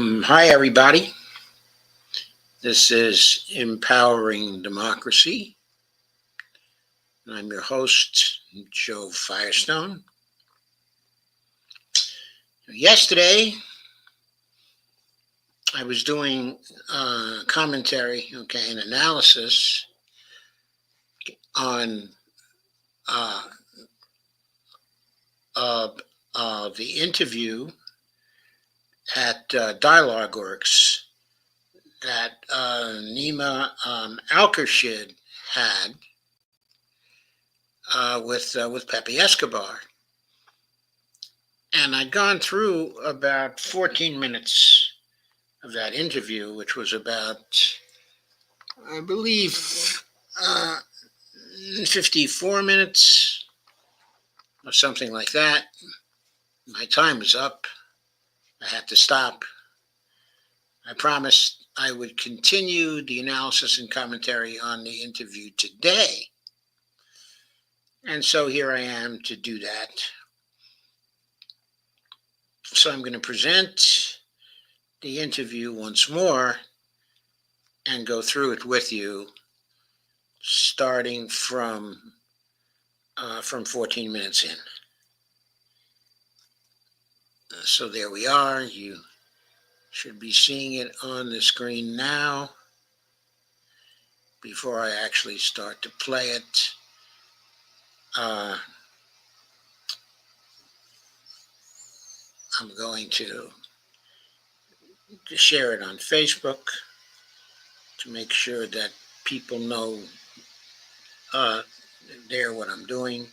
Hi, everybody. This is Empowering Democracy. I'm your host, Joe Firestone. Yesterday, I was doing commentary, and analysis on uh, uh, the interview at Dialogue Works that Nima Alkershid had with Pepe Escobar. And I'd gone through about 14 minutes of that interview, which was about, I believe, 54 minutes or something like that. My time was up. I had to stop. I promised I would continue the analysis and commentary on the interview today. And so here I am to do that. So I'm going to present the interview once more and go through it with you, starting from 14 minutes in. So there we are. You should be seeing it on the screen now. Before I actually start to play it, I'm going to share it on Facebook to make sure that people know there what I'm doing.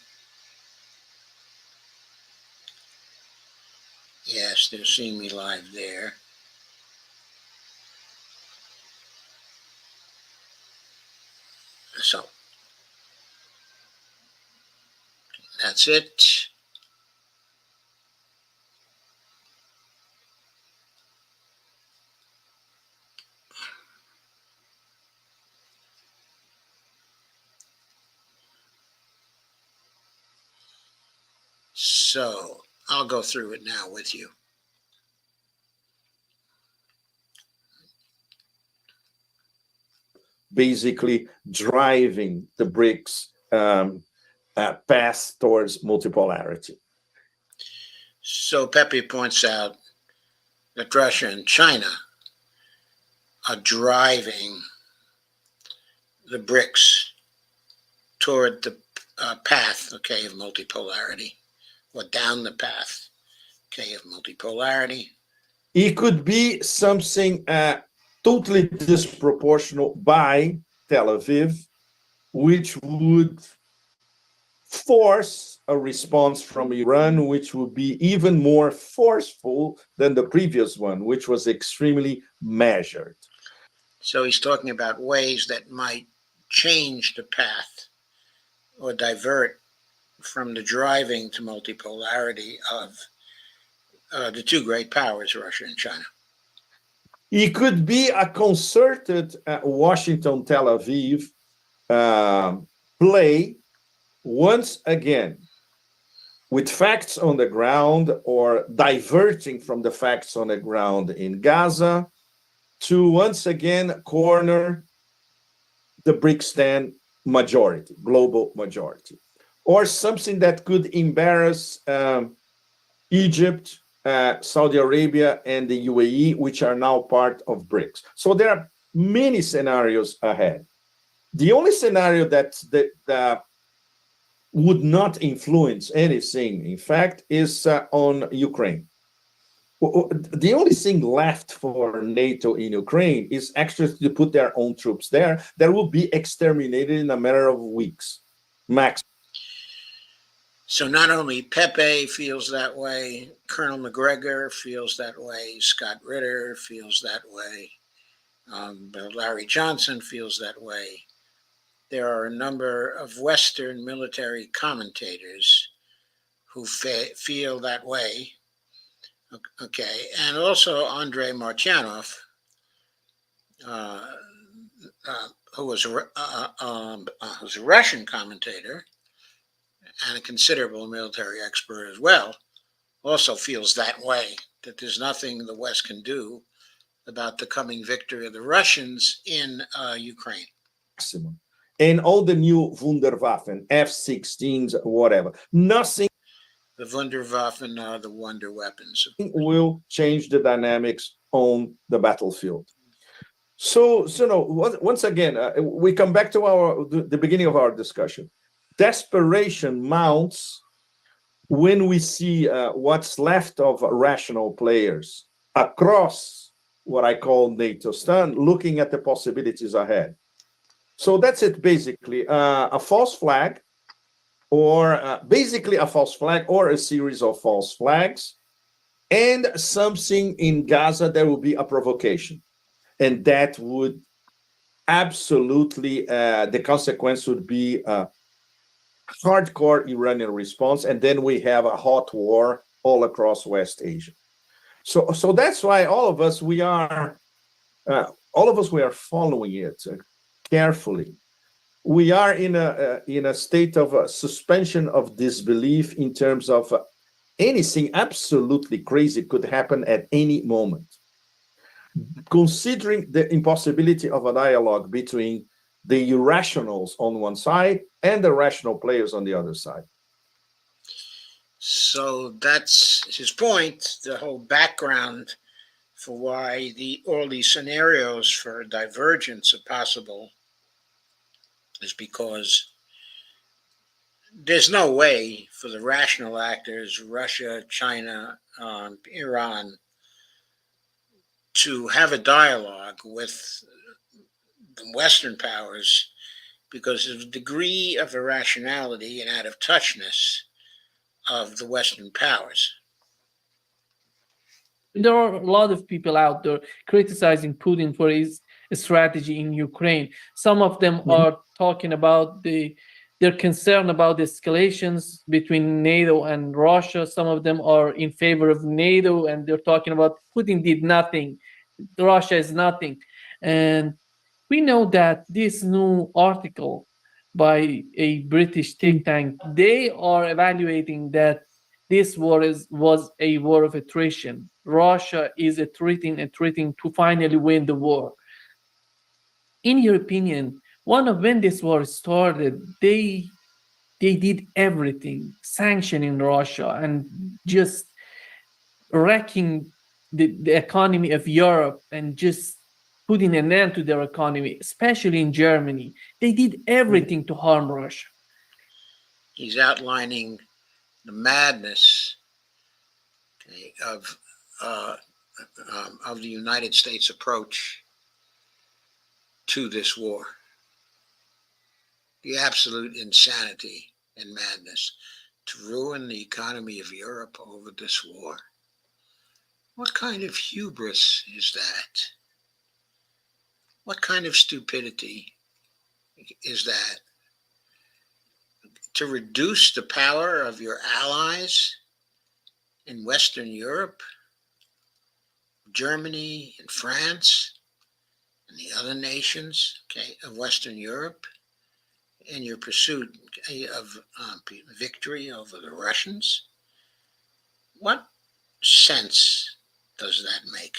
Yes, they're seeing me live there. So that's it. So I'll go through it now with you. Basically driving the BRICS path towards multipolarity. So Pepe points out that Russia and China are driving the BRICS toward the path, of multipolarity, or down the path, of multipolarity. It could be something totally disproportional by Tel Aviv, which would force a response from Iran, which would be even more forceful than the previous one, which was extremely measured. So he's talking about ways that might change the path or divert from the driving to multipolarity of the two great powers, Russia and China. It could be a concerted Washington-Tel Aviv play once again with facts on the ground or diverting from the facts on the ground in Gaza to once again corner the BRICS 10 majority, global majority, or something that could embarrass Egypt, Saudi Arabia, and the UAE, which are now part of BRICS. So there are many scenarios ahead. The only scenario that would not influence anything, in fact, is on Ukraine. The only thing left for NATO in Ukraine is actually to put their own troops there that will be exterminated in a matter of weeks, max. So not only Pepe feels that way, Colonel McGregor feels that way, Scott Ritter feels that way, Larry Johnson feels that way. There are a number of Western military commentators who feel that way. Okay, and also Andrei Martyanov, who was a Russian commentator and a considerable military expert as well, also feels that way, that there's nothing the West can do about the coming victory of the Russians in Ukraine. Maximum. And all the new Wunderwaffen, F-16s, whatever. Nothing The Wunderwaffen are the wonder weapons. will change the dynamics on the battlefield. So no, once again, we come back to the beginning of our discussion. Desperation mounts when we see what's left of rational players across what I call NATO stand, looking at the possibilities ahead. So that's it, basically. A false flag, or basically a false flag or a series of false flags, and something in Gaza that would be a provocation. And that would absolutely, the consequence would be a hardcore Iranian response. And then we have a hot war all across West Asia. So that's why all of us, we are following it carefully. We are in a state of suspension of disbelief in terms of anything absolutely crazy could happen at any moment. Considering the impossibility of a dialogue between the irrationals on one side and the rational players on the other side. So that's his point. The whole background for why all these scenarios for divergence are possible is because there's no way for the rational actors, Russia, China, Iran, to have a dialogue with the Western powers because of the degree of irrationality and out of touchness of the Western powers. There are a lot of people out there criticizing Putin for his strategy in Ukraine. Some of them are talking about their concern about the escalations between NATO and Russia. Some of them are in favor of NATO, and they're talking about Putin did nothing, Russia is nothing. And we know that this new article by a British think tank, they are evaluating that this was a war of attrition. Russia is attriting to finally win the war. In your opinion, one of when this war started, they did everything, sanctioning Russia and just wrecking the economy of Europe and just putting an end to their economy, especially in Germany. They did everything to harm Russia. He's outlining the madness, okay, of the United States approach to this war. The absolute insanity and madness to ruin the economy of Europe over this war. What kind of hubris is that? What kind of stupidity is that? To reduce the power of your allies in Western Europe, Germany and France, and the other nations, okay, of Western Europe, in your pursuit of victory over the Russians? What sense does that make?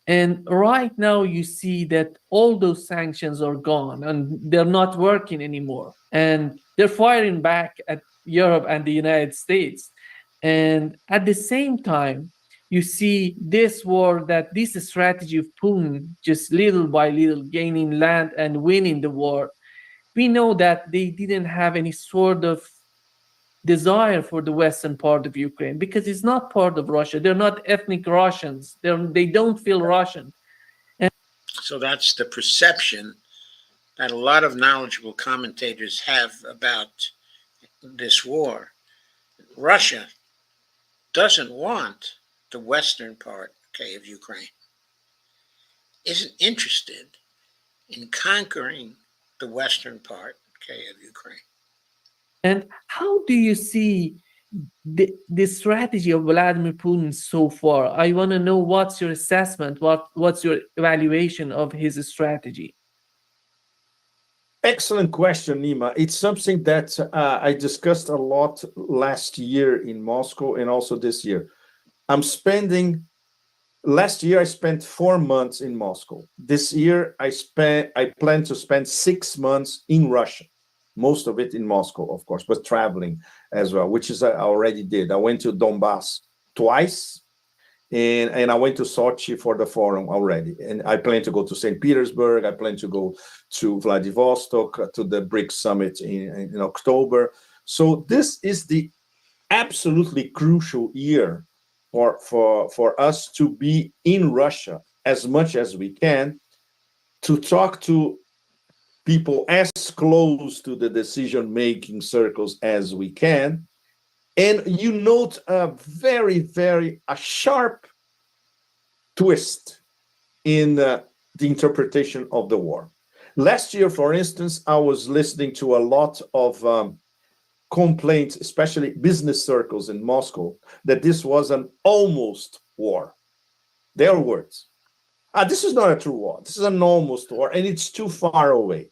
And right now, you see that all those sanctions are gone and they're not working anymore. And they're firing back at Europe and the United States. And at the same time, you see this war, that this strategy of Putin, just little by little gaining land and winning the war. We know that they didn't have any sort of desire for the western part of Ukraine because it's not part of Russia. They're not ethnic Russians. They don't feel Russian. So that's the perception that a lot of knowledgeable commentators have about this war. Russia doesn't want the western part, okay, of Ukraine. Isn't interested in conquering the western part, okay, of Ukraine. And how do you see the strategy of Vladimir Putin so far? I want to know what's your assessment, what's your evaluation of his strategy? Excellent question, Nima. It's something that I discussed a lot last year in Moscow and also this year. I'm spending Last year I spent 4 months in Moscow. This year I plan to spend 6 months in Russia. Most of it in Moscow, of course, but traveling as well, which is I already did. I went to Donbass twice, and I went to Sochi for the forum already. And I plan to go to St. Petersburg. I plan to go to Vladivostok, to the BRICS summit in October. So this is the absolutely crucial year for us to be in Russia as much as we can, to talk to people as close to the decision-making circles as we can. And you note a a sharp twist in the interpretation of the war. Last year, for instance, I was listening to a lot of complaints, especially business circles in Moscow, that this was an almost war. Their words. This is not a true war. This is an almost war, and it's too far away.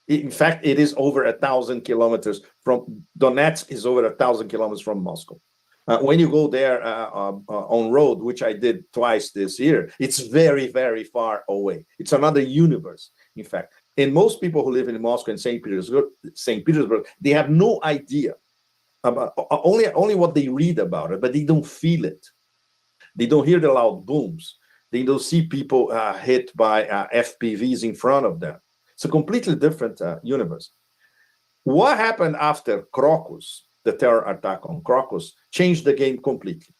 In fact, it is over 1,000 kilometers from Donetsk. Is over 1,000 kilometers from Moscow. When you go there on road, which I did twice this year, it's very, very far away. It's another universe, in fact. And most people who live in Moscow and St. Petersburg, they have no idea about only what they read about it, but they don't feel it. They don't hear the loud booms. They don't see people hit by FPVs in front of them. It's a completely different universe. What happened after Crocus, the terror attack on Crocus, changed the game completely.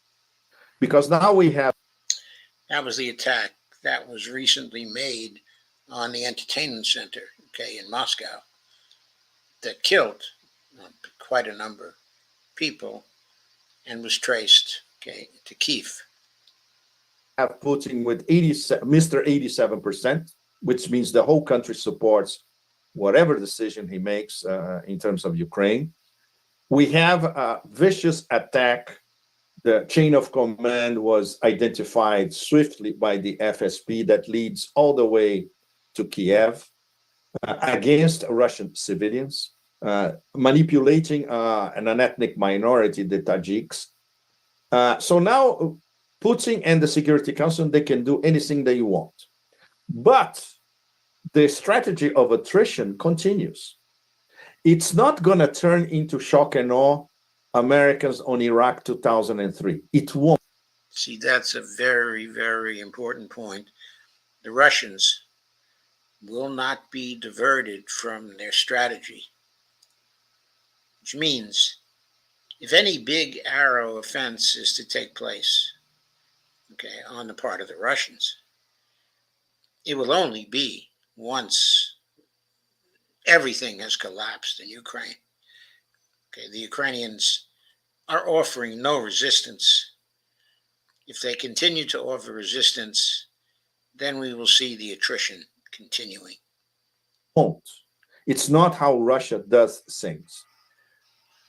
Because now we have... That was the attack that was recently made on the entertainment center, okay, in Moscow, that killed quite a number of people and was traced, okay, to Kiev. Have Putin with Mr. 87%, which means the whole country supports whatever decision he makes in terms of Ukraine. We have a vicious attack. The chain of command was identified swiftly by the FSB that leads all the way to Kiev against Russian civilians, manipulating an ethnic minority, the Tajiks. So now Putin and the Security Council, they can do anything they want. But the strategy of attrition continues. It's not going to turn into shock and awe Americans on Iraq 2003. It won't. See, that's a very, very important point. The Russians will not be diverted from their strategy, which means if any big arrow offense is to take place, okay, on the part of the Russians, it will only be once everything has collapsed in Ukraine. Okay, the Ukrainians are offering no resistance. If they continue to offer resistance, then we will see the attrition continuing. It's not how Russia does things.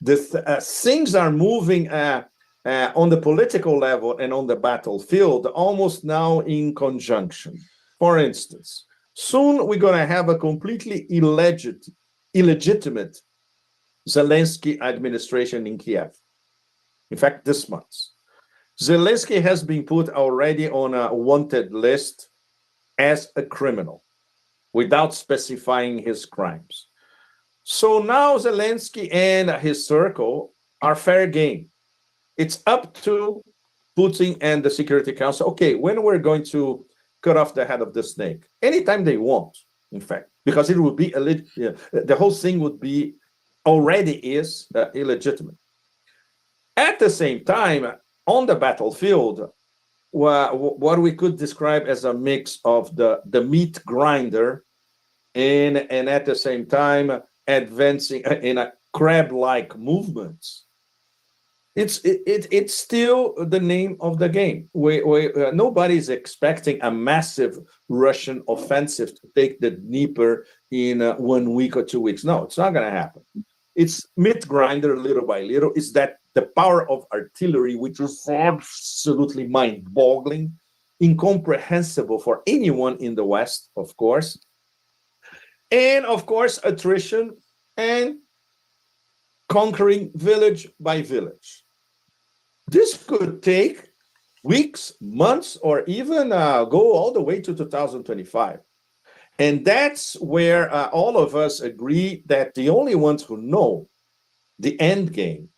Things are moving on the political level and on the battlefield almost now in conjunction. For instance, soon we're going to have a completely illegitimate Zelensky administration in Kiev. In fact, this month. Zelensky has been put already on a wanted list as a criminal without specifying his crimes. So now Zelensky and his circle are fair game. It's up to Putin and the Security Council. Okay, when we're going to cut off the head of the snake? Anytime they want, in fact, because it would be the whole thing would be already is illegitimate. At the same time, on the battlefield, what we could describe as a mix of the meat grinder and at the same time advancing in a crab-like movements. It's still the name of the game. Nobody's expecting a massive Russian offensive to take the Dnieper in 1 week or 2 weeks. No, it's not going to happen. It's meat grinder little by little. It's that the power of artillery, which is absolutely mind-boggling, incomprehensible for anyone in the West, of course. And of course, attrition and conquering village by village. This could take weeks, months, or even go all the way to 2025. And that's where all of us agree that the only ones who know the end game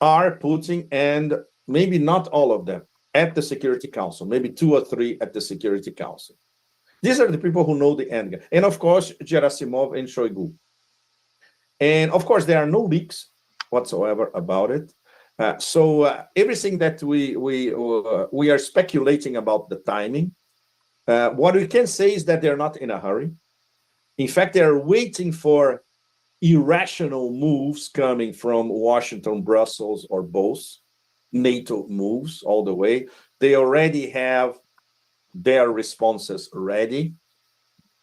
are Putin and maybe not all of them at the Security Council, maybe two or three at the Security Council. These are the people who know the end game. And of course, Gerasimov and Shoigu. And of course, there are no leaks whatsoever about it. So everything that we are speculating about the timing, what we can say is that they're not in a hurry. In fact, they're waiting for irrational moves coming from Washington, Brussels, or both. NATO moves all the way. They already have their responses ready.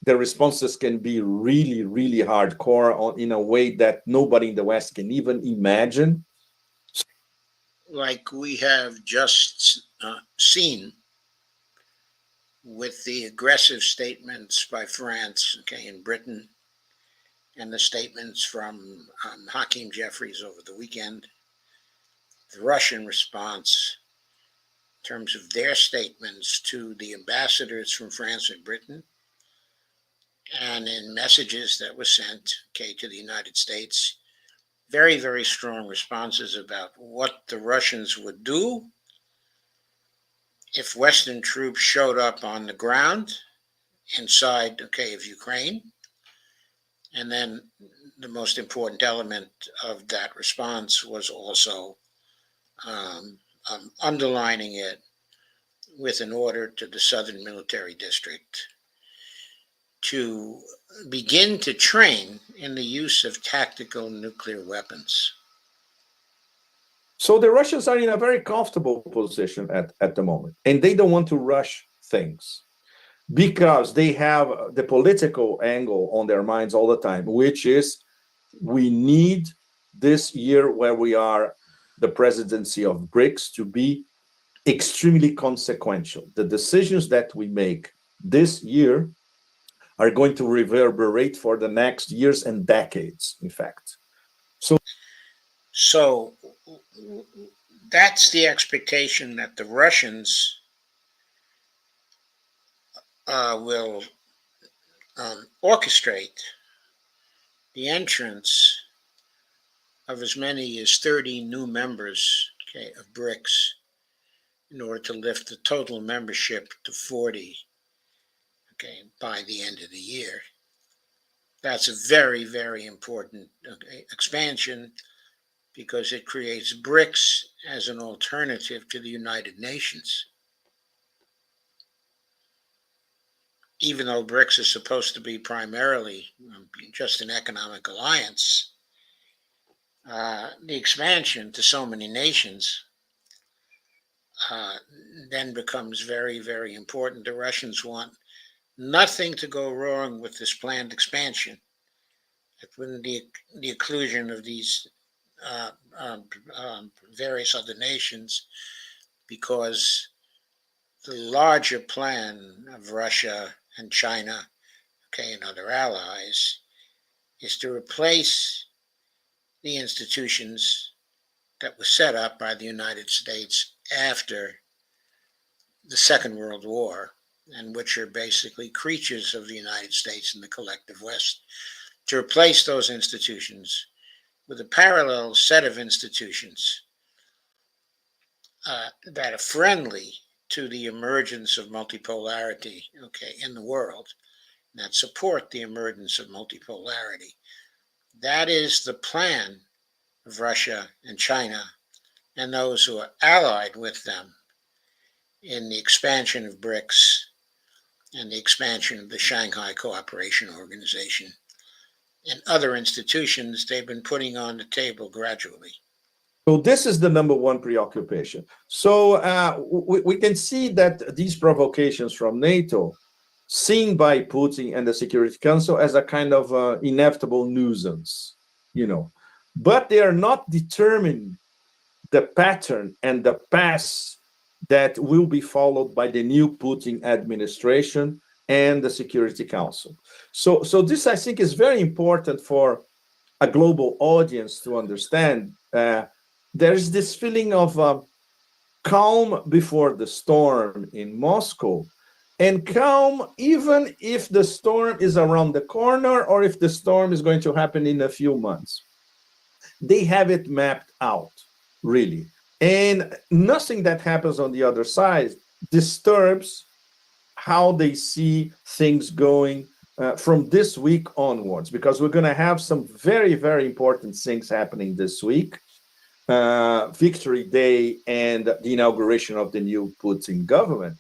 The responses can be really, really hardcore in a way that nobody in the West can even imagine. Like we have just seen with the aggressive statements by France, okay, in Britain, and the statements from Hakeem Jeffries over the weekend, the Russian response in terms of their statements to the ambassadors from France and Britain, and in messages that were sent, okay, to the United States, very, very strong responses about what the Russians would do if Western troops showed up on the ground inside, okay, of Ukraine. And then the most important element of that response was also underlining it with an order to the Southern Military District to begin to train in the use of tactical nuclear weapons. So the Russians are in a very comfortable position at the moment, and they don't want to rush things because they have the political angle on their minds all the time, which is we need this year where we are the presidency of BRICS to be extremely consequential. The decisions that we make this year are going to reverberate for the next years and decades, in fact. So that's the expectation that the Russians will orchestrate the entrance of as many as 30 new members, okay, of BRICS in order to lift the total membership to 40, okay, by the end of the year. That's a very, very important expansion because it creates BRICS as an alternative to the United Nations. Even though BRICS is supposed to be primarily just an economic alliance, the expansion to so many nations then becomes very, very important. The Russians want nothing to go wrong with this planned expansion. With the inclusion of these various other nations, because the larger plan of Russia and China, okay, and other allies, is to replace the institutions that were set up by the United States after the Second World War, and which are basically creatures of the United States and the collective West, to replace those institutions with a parallel set of institutions that are friendly to the emergence of multipolarity, okay, in the world, that support the emergence of multipolarity. That is the plan of Russia and China and those who are allied with them in the expansion of BRICS and the expansion of the Shanghai Cooperation Organization and other institutions they've been putting on the table gradually. So this is the number one preoccupation. So we can see that these provocations from NATO, seen by Putin and the Security Council as a kind of inevitable nuisance, but they are not determining the pattern and the path that will be followed by the new Putin administration and the Security Council. So this, I think, is very important for a global audience to understand. There's this feeling of calm before the storm in Moscow, and calm even if the storm is around the corner or if the storm is going to happen in a few months. They have it mapped out, really. And nothing that happens on the other side disturbs how they see things going from this week onwards, because we're going to have some very, very important things happening this week. Victory Day and the inauguration of the new Putin government.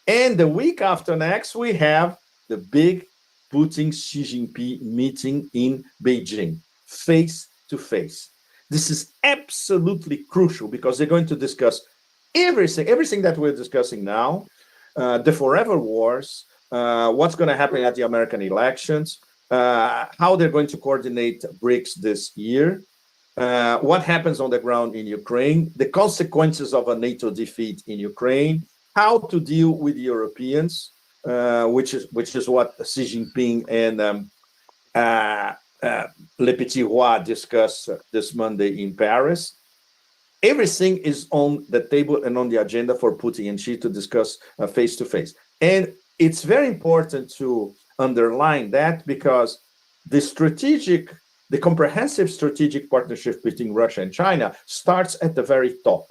And the week after next, we have the big Putin Xi Jinping meeting in Beijing, face to face. This is absolutely crucial because they're going to discuss everything that we're discussing now, the forever wars, what's going to happen at the American elections, how they're going to coordinate BRICS this year, what happens on the ground in Ukraine, the consequences of a NATO defeat in Ukraine, how to deal with Europeans, which is what Xi Jinping and Le Petit Roi discussed this Monday in Paris. Everything is on the table and on the agenda for Putin and Xi to discuss face to face. And it's very important to underline that because the comprehensive strategic partnership between Russia and China starts at the very top,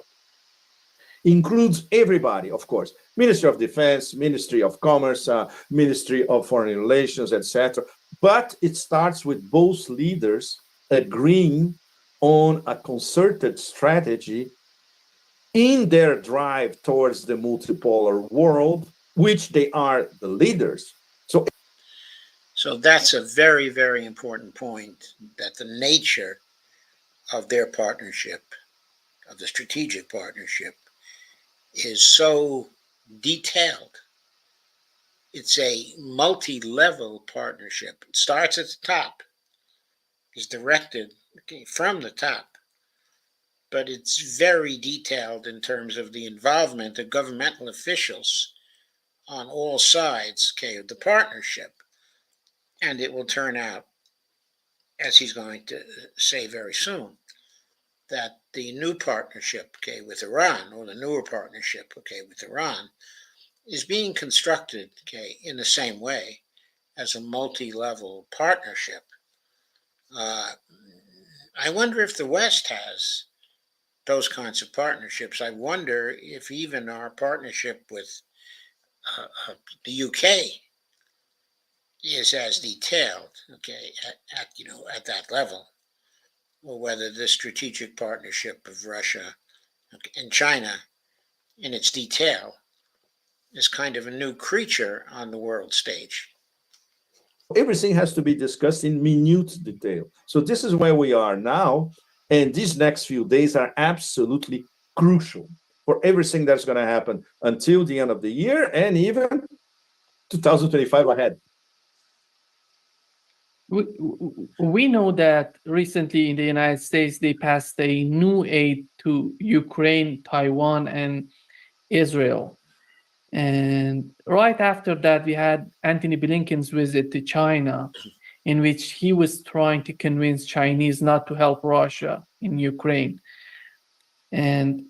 includes everybody, of course, Ministry of Defense, Ministry of Commerce, Ministry of Foreign Relations, etc. But it starts with both leaders agreeing on a concerted strategy in their drive towards the multipolar world, which they are the leaders. So that's a very, very important point, that the nature of their partnership, of the strategic partnership, is so detailed. It's a multi-level partnership. It starts at the top, is directed from the top, but it's very detailed in terms of the involvement of governmental officials on all sides, of the partnership. And it will turn out, as he's going to say very soon, that the new partnership, with Iran, or the newer partnership, with Iran, is being constructed, in the same way as a multi-level partnership. I wonder if the West has those kinds of partnerships. I wonder if even our partnership with the UK is as detailed, at that level, or whether this strategic partnership of Russia and China, in its detail, is kind of a new creature on the world stage. Everything has to be discussed in minute detail. So this is where we are now, and these next few days are absolutely crucial for everything that's going to happen until the end of the year and even 2025 ahead. We know that recently in the United States, they passed a new aid to Ukraine, Taiwan, and Israel. And right after that, we had Antony Blinken's visit to China, in which he was trying to convince Chinese not to help Russia in Ukraine. And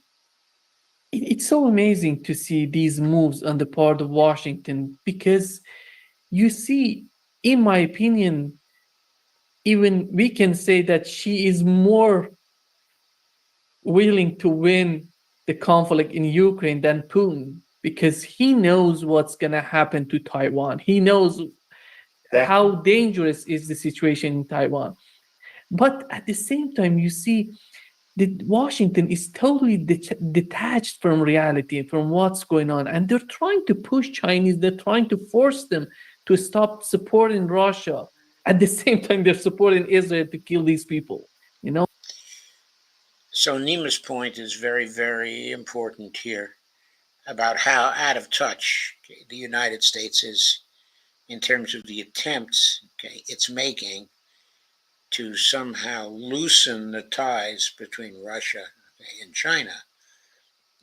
it's so amazing to see these moves on the part of Washington, because you see, in my opinion, even we can say that she is more willing to win the conflict in Ukraine than Putin, because he knows what's going to happen to Taiwan. He knows how dangerous is the situation in Taiwan. But at the same time, you see that Washington is totally detached from reality, from what's going on. And they're trying to push Chinese, they're trying to force them to stop supporting Russia. At the same time, they're supporting Israel to kill these people, you know? So Nima's point is very, very important here about how out of touch the United States is in terms of the attempts it's making to somehow loosen the ties between Russia and China.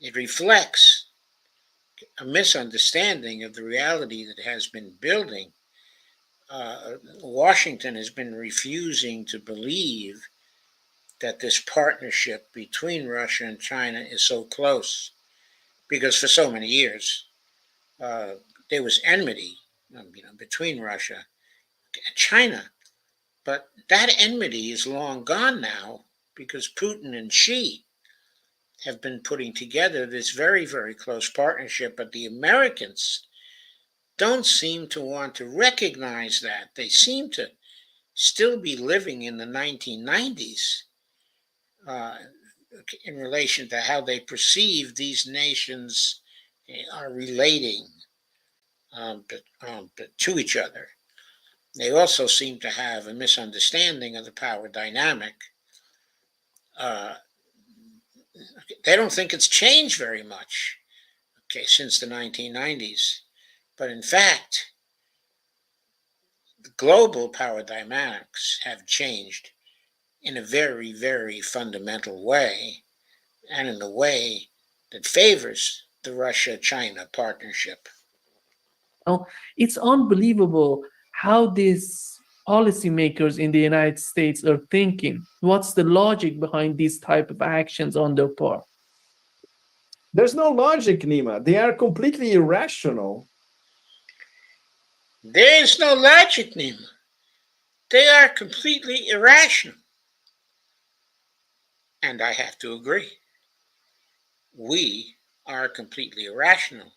It reflects a misunderstanding of the reality that has been building. Washington has been refusing to believe that this partnership between Russia and China is so close. because for so many years uh, there was enmity, between Russia and China. But that enmity is long gone now because Putin and Xi have been putting together this very, very close partnership. But the Americans don't seem to want to recognize that. They seem to still be living in the 1990s uh, in relation to how they perceive these nations are relating to each other. They also seem to have a misunderstanding of the power dynamic. Uh, they don't think it's changed very much, okay, since the 1990s. But in fact, the global power dynamics have changed in a very, very fundamental way, and in a way that favors the Russia China partnership. Now, it's unbelievable how these policymakers in the United States are thinking. What's the logic behind these type of actions on their part? There's no logic, Nima. They are completely irrational. There is no logic, Nima. They are completely irrational. And I have to agree. We are completely irrational.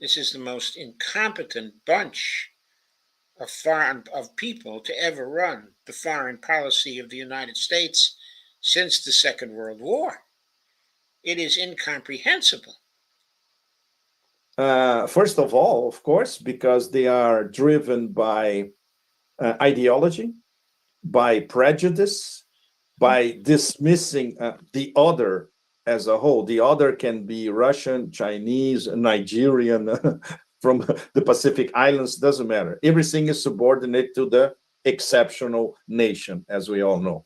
This is the most incompetent bunch of people to ever run the foreign policy of the United States since the Second World War. It is incomprehensible. First of all, of course, because they are driven by ideology, by prejudice, by dismissing the other as a whole. The other can be Russian, Chinese, Nigerian, from the Pacific Islands, doesn't matter. Everything is subordinate to the exceptional nation, as we all know.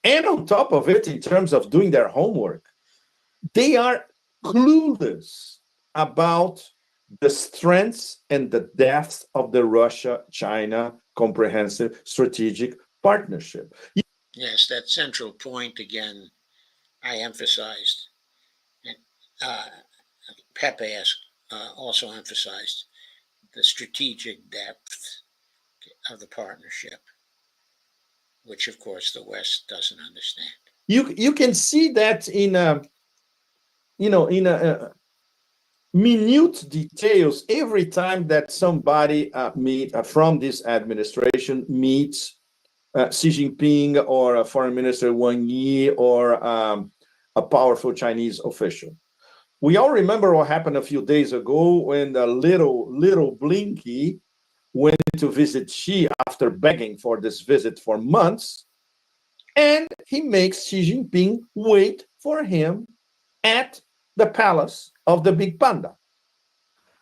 And on top of it, in terms of doing their homework, they are clueless about the strengths and the depths of the Russia China comprehensive strategic partnership. Yes, that central point again, I emphasized. And Pepe also emphasized the strategic depth of the partnership, which of course the West doesn't understand. You can see that in a minute details every time that somebody from this administration meets Xi Jinping or Foreign Minister Wang Yi or a powerful Chinese official. We all remember what happened a few days ago when the little Blinky went to visit Xi after begging for this visit for months, and he makes Xi Jinping wait for him at the palace of the Big Panda.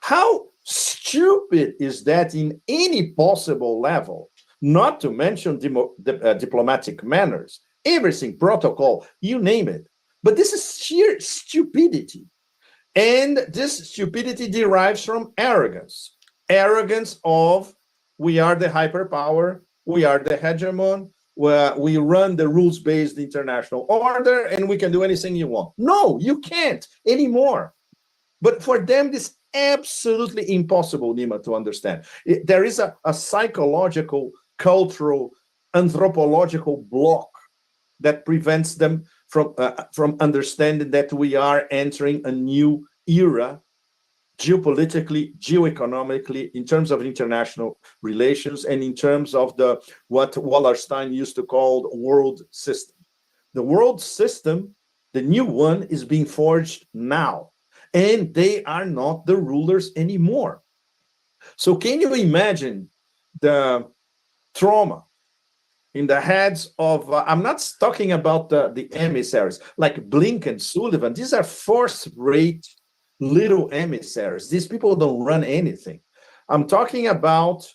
How stupid is that in any possible level? Not to mention diplomatic manners, everything, protocol, you name it. But this is sheer stupidity. And this stupidity derives from arrogance. Arrogance of we are the hyperpower, we are the hegemon, we run the rules-based international order, and we can do anything you want. No, you can't anymore. But for them, this is absolutely impossible, Nima, to understand. There is a psychological, cultural, anthropological block that prevents them from understanding that we are entering a new era geopolitically, geoeconomically, in terms of international relations, and in terms of the what Wallerstein used to call the world system. The world system, the new one, is being forged now, and they are not the rulers anymore. So can you imagine the trauma in the heads of, I'm not talking about the emissaries, like Blinken, Sullivan, these are first-rate little emissaries. These people don't run anything. I'm talking about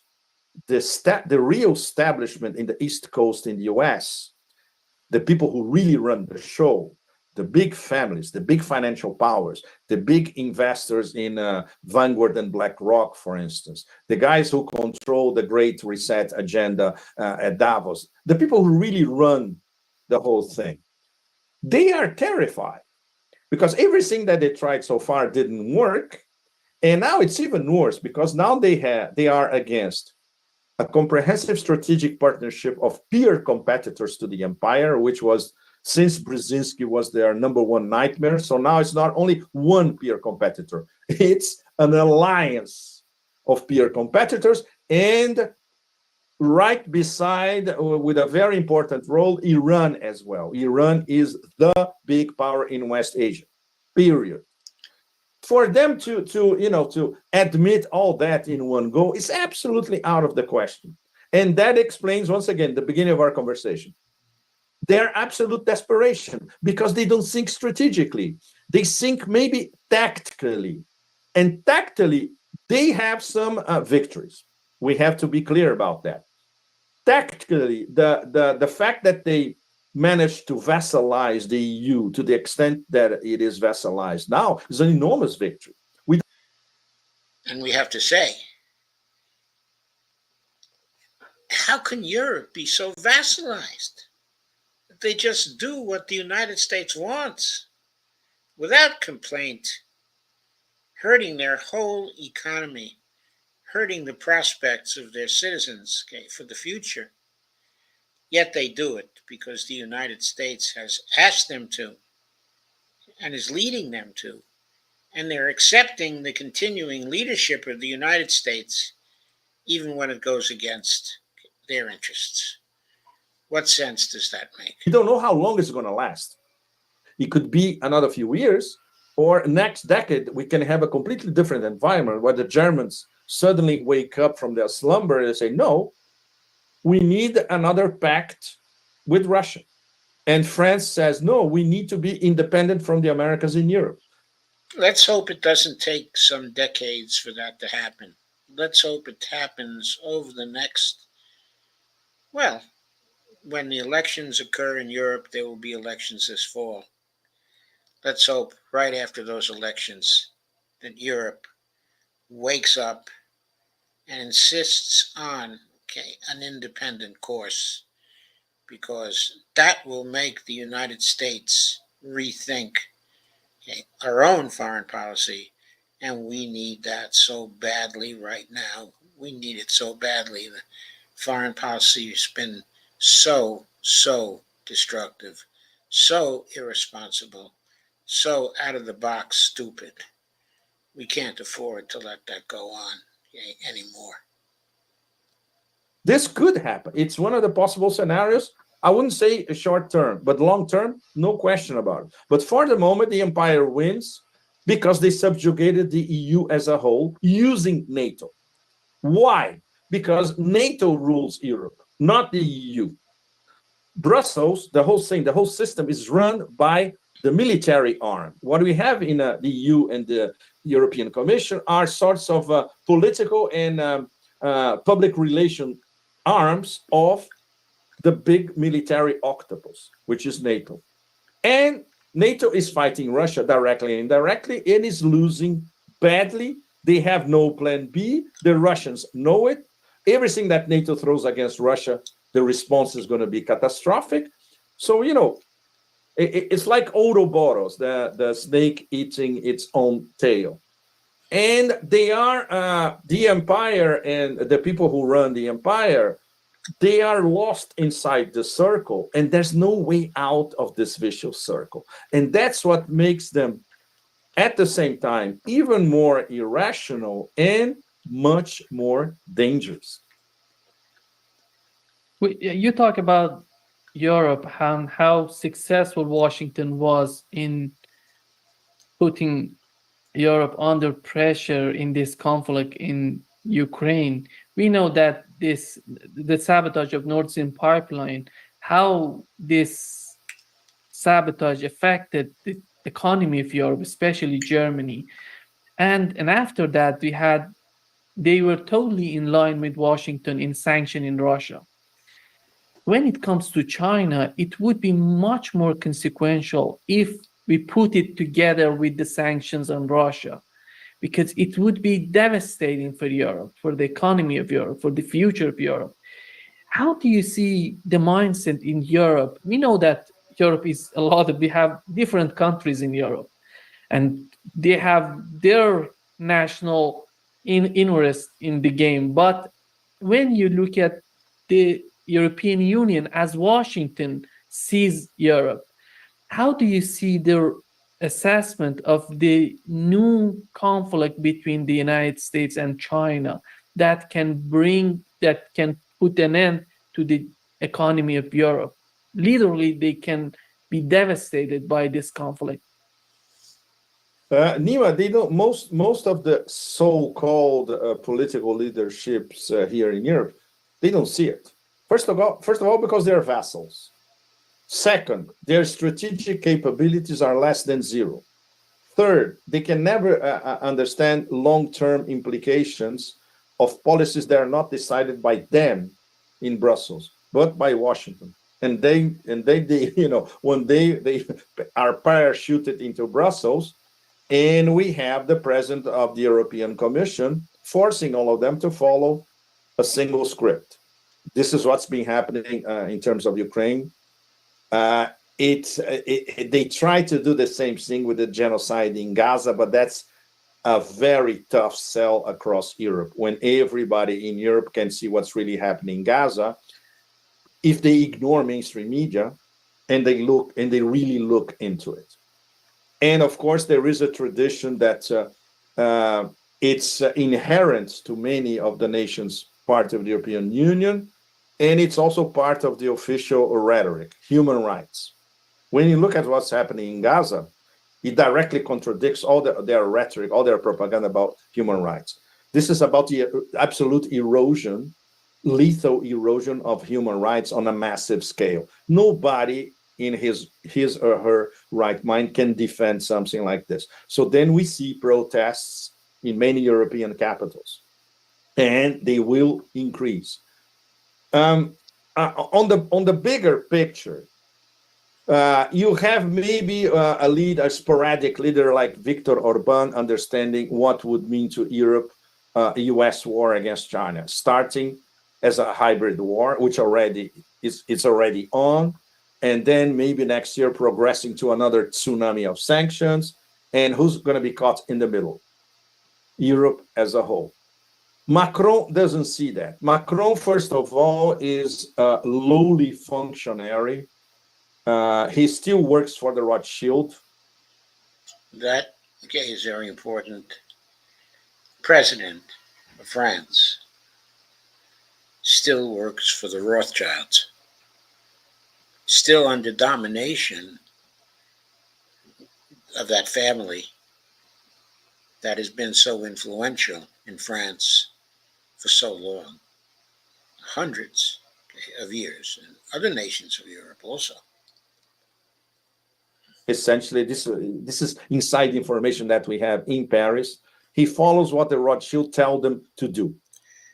the real establishment in the East Coast in the US, the people who really run the show, the big families, the big financial powers, the big investors in Vanguard and BlackRock, for instance, the guys who control the Great Reset agenda at Davos, the people who really run the whole thing, they are terrified because everything that they tried so far didn't work. And now it's even worse because now they are against a comprehensive strategic partnership of peer competitors to the empire, which was since Brzezinski was their number one nightmare. So now it's not only one peer competitor, it's an alliance of peer competitors. And right beside, with a very important role, Iran as well. Iran is the big power in West Asia, period. For them to admit all that in one go is absolutely out of the question. And that explains once again the beginning of our conversation, their absolute desperation, because they don't think strategically, they think maybe tactically. And tactically they have some victories. We have to be clear about that. Tactically, the fact that they managed to vassalize the EU to the extent that it is vassalized now is an enormous victory. And we have to say, how can Europe be so vassalized? They just do what the United States wants without complaint, hurting their whole economy, hurting the prospects of their citizens, okay, for the future. Yet they do it because the United States has asked them to and is leading them to. And they're accepting the continuing leadership of the United States, even when it goes against their interests. What sense does that make? We don't know how long it's going to last. It could be another few years, or next decade, we can have a completely different environment where the Germans suddenly wake up from their slumber and say, no, we need another pact with Russia. And France says, no, we need to be independent from the Americas in Europe. Let's hope it doesn't take some decades for that to happen. Let's hope it happens over the next, well, when the elections occur in Europe, there will be elections this fall. Let's hope right after those elections that Europe wakes up and insists on, okay, an independent course, because that will make the United States rethink, okay, our own foreign policy. And we need that so badly right now. We need it so badly. The foreign policy has been so destructive, so irresponsible, so out of the box stupid. We can't afford to let that go on, okay, anymore. This could happen. It's one of the possible scenarios. I wouldn't say short term, but long term, no question about it. But for the moment, the empire wins because they subjugated the EU as a whole using NATO. Why? Because NATO rules Europe, not the EU. Brussels, the whole thing, the whole system is run by the military arm. What we have in the EU and the European Commission are sorts of political and public relation arms of the big military octopus, which is NATO. And NATO is fighting Russia directly and indirectly and is losing badly. They have no plan B. The Russians know it. Everything that NATO throws against Russia, the response is going to be catastrophic. So, it's like Ouroboros, the snake eating its own tail. And they are, the empire and the people who run the empire, they are lost inside the circle, and there's no way out of this vicious circle. And that's what makes them, at the same time, even more irrational and much more dangerous. You talk about Europe and how successful Washington was in putting Europe under pressure in this conflict in Ukraine. We know that the sabotage of Nord Stream pipeline, how this sabotage affected the economy of Europe, especially Germany. And after that, they were totally in line with Washington in sanctioning Russia. When it comes to China, it would be much more consequential if we put it together with the sanctions on Russia, because it would be devastating for Europe, for the economy of Europe, for the future of Europe. How do you see the mindset in Europe? We know that Europe is we have different countries in Europe. and they have their national interest in the game. But when you look at the European Union as Washington sees Europe, how do you see their assessment of the new conflict between the United States and China that can put an end to the economy of Europe? Literally, they can be devastated by this conflict. Nima, they don't. Most of the so-called political leaderships here in Europe, they don't see it. First of all, because they're vassals. Second, their strategic capabilities are less than zero. Third, they can never understand long-term implications of policies that are not decided by them in Brussels, but by Washington. And they when they are parachuted into Brussels, and we have the president of the European Commission forcing all of them to follow a single script. This is what's been happening in terms of Ukraine. Uh, they try to do the same thing with the genocide in Gaza, but that's a very tough sell across Europe when everybody in Europe can see what's really happening in Gaza. If they ignore mainstream media and they really look into it. And of course, there is a tradition that it's inherent to many of the nations part of the European Union, and it's also part of the official rhetoric, human rights. When you look at what's happening in Gaza, it directly contradicts all their rhetoric, all their propaganda about human rights. This is about the absolute erosion, lethal erosion of human rights on a massive scale. Nobody in his or her right mind can defend something like this. So then we see protests in many European capitals, and they will increase. On the bigger picture, you have maybe a sporadic leader like Viktor Orban understanding what would mean to Europe a U.S. war against China, starting as a hybrid war, which it's already on, and then maybe next year progressing to another tsunami of sanctions. And who's going to be caught in the middle? Europe as a whole. Macron doesn't see that. Macron, first of all, is a lowly functionary. He still works for the Rothschild. That, okay, is very important. President of France still works for the Rothschilds, still under domination of that family that has been so influential in France for so long, hundreds of years, and other nations of Europe also. Essentially, this is inside information that we have in Paris. He follows what the Rothschild tell them to do,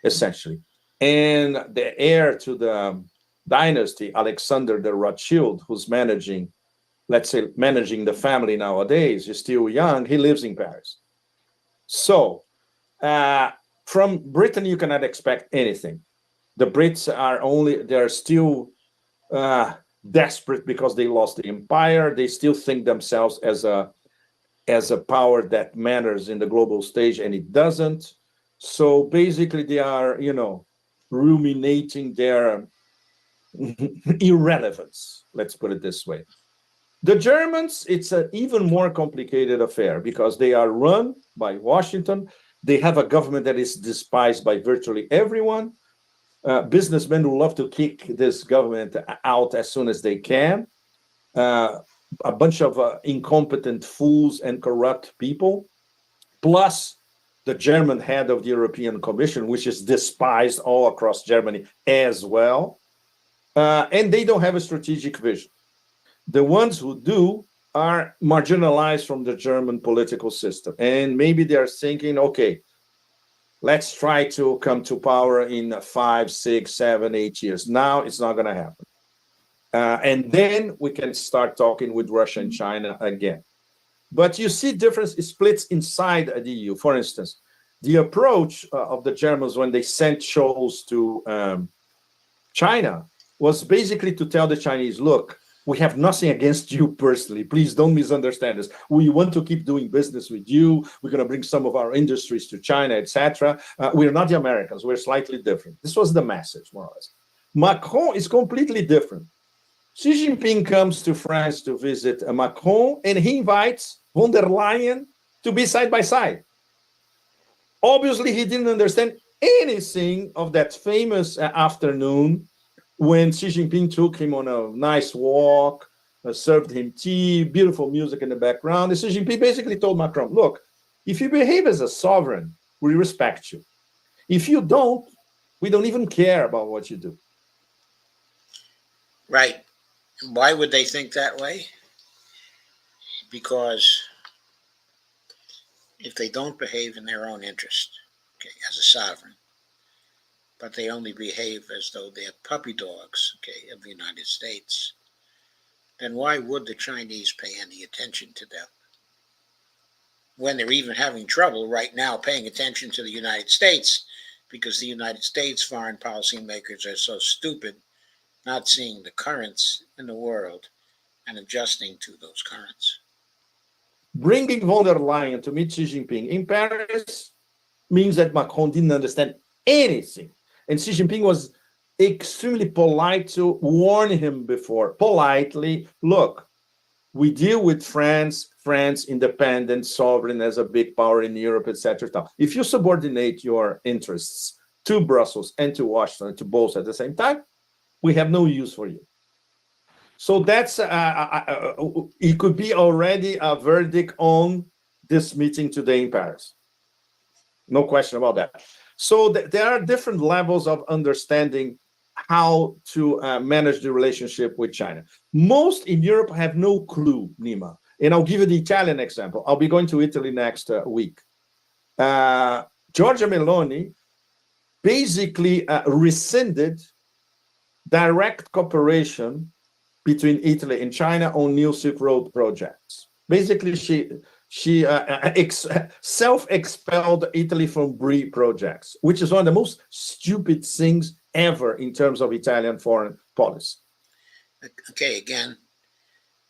essentially. And the heir to the dynasty, Alexander the Rothschild, who's managing the family nowadays, is still young. He lives in Paris. So from Britain, you cannot expect anything. The Brits they're still desperate because they lost the empire. They still think themselves as a power that matters in the global stage, and it doesn't. So basically, they are, ruminating their irrelevance. Let's put it this way. The Germans, it's an even more complicated affair because they are run by Washington. They have a government that is despised by virtually everyone. Businessmen who love to kick this government out as soon as they can. A bunch of incompetent fools and corrupt people, plus the German head of the European Commission, which is despised all across Germany as well. And they don't have a strategic vision. The ones who do are marginalized from the German political system. And maybe they are thinking, okay, let's try to come to power in 5, 6, 7, 8 years. Now it's not going to happen. And then we can start talking with Russia and China again. But you see different splits inside the EU. For instance, the approach of the Germans when they sent Scholz to China was basically to tell the Chinese, look, we have nothing against you personally. Please don't misunderstand us. We want to keep doing business with you. We're going to bring some of our industries to China, etc. We're not the Americans. We're slightly different. This was the message, more or less. Macron is completely different. Xi Jinping comes to France to visit Macron, and he invites von der Leyen to be side by side. Obviously, he didn't understand anything of that famous afternoon when Xi Jinping took him on a nice walk, served him tea, beautiful music in the background. And Xi Jinping basically told Macron, look, if you behave as a sovereign, we respect you. If you don't, we don't even care about what you do. Right. Why would they think that way? Because if they don't behave in their own interest, okay, as a sovereign, but they only behave as though they're puppy dogs, okay, of the United States, then why would the Chinese pay any attention to them? When they're even having trouble right now paying attention to the United States, because the United States foreign policy makers are so stupid, not seeing the currents in the world and adjusting to those currents. Bringing von der Leyen to meet Xi Jinping in Paris means that Macron didn't understand anything. And Xi Jinping was extremely polite to warn him before, politely, look, we deal with France, independent, sovereign as a big power in Europe, etc. If you subordinate your interests to Brussels and to Washington, to both at the same time, we have no use for you. So that's, it could be already a verdict on this meeting today in Paris. No question about that. So there are different levels of understanding how to manage the relationship with China. Most in Europe have no clue, Nima. And I'll give you the Italian example. I'll be going to Italy next week. Giorgia Meloni basically rescinded direct cooperation between Italy and China on new Silk Road projects. Basically, she self-expelled Italy from BRI projects, which is one of the most stupid things ever in terms of Italian foreign policy. Okay, again,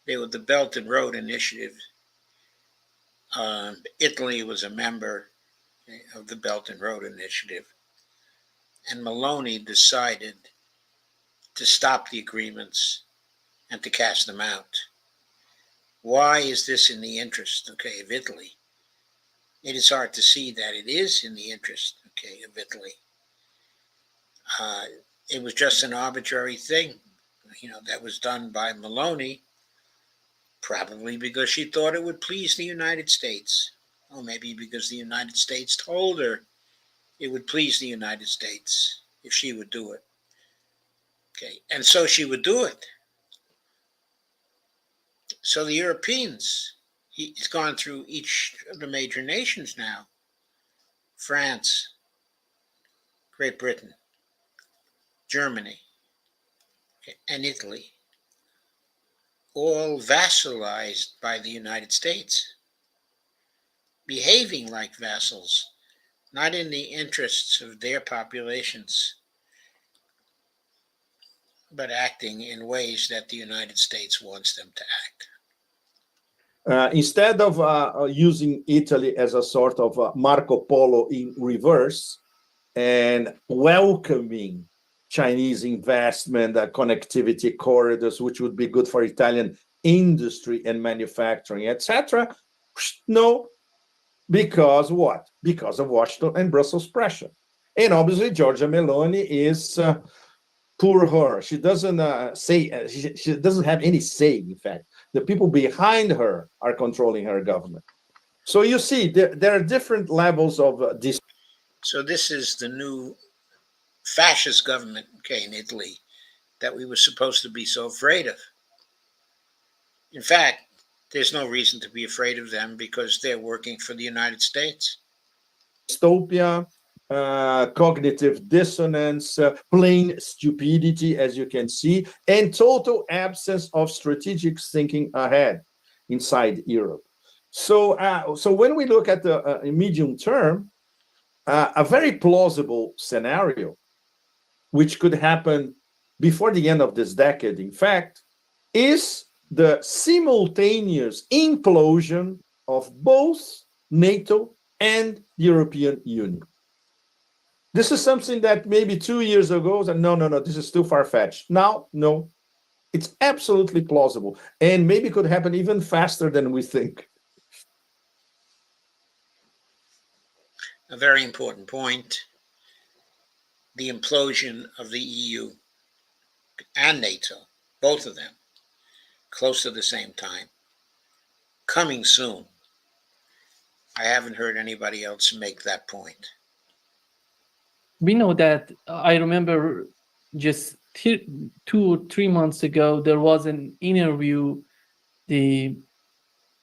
they were the Belt and Road Initiative. Italy was a member of the Belt and Road Initiative. And Meloni decided to stop the agreements and to cast them out. Why is this in the interest, okay, of Italy? It is hard to see that it is in the interest, okay, of Italy. It was just an arbitrary thing, that was done by Meloni, probably because she thought it would please the United States, or maybe because the United States told her it would please the United States if she would do it. Okay, and so she would do it. So the Europeans, it's gone through each of the major nations now. France, Great Britain, Germany, and Italy, all vassalized by the United States, behaving like vassals, not in the interests of their populations, but acting in ways that the United States wants them to act. Instead of using Italy as a sort of Marco Polo in reverse and welcoming Chinese investment, connectivity corridors, which would be good for Italian industry and manufacturing, etc. No, because what? Because of Washington and Brussels pressure. And obviously, Giorgia Meloni is poor her. She doesn't say, she doesn't have any say, in fact. The people behind her are controlling her government. So you see, there are different levels of this. So this is the new fascist government, okay, in Italy that we were supposed to be so afraid of. In fact, there's no reason to be afraid of them because they're working for the United States. Dystopia, cognitive dissonance, plain stupidity, as you can see, and total absence of strategic thinking ahead inside Europe. So when we look at the medium term, a very plausible scenario, which could happen before the end of this decade, in fact, is the simultaneous implosion of both NATO and the European Union. This is something that maybe 2 years ago said, no, this is too far-fetched. Now, no, it's absolutely plausible, and maybe could happen even faster than we think. A very important point. The implosion of the EU and NATO, both of them, close to the same time, coming soon. I haven't heard anybody else make that point. We know that. I remember just 2 or 3 months ago, there was an interview. The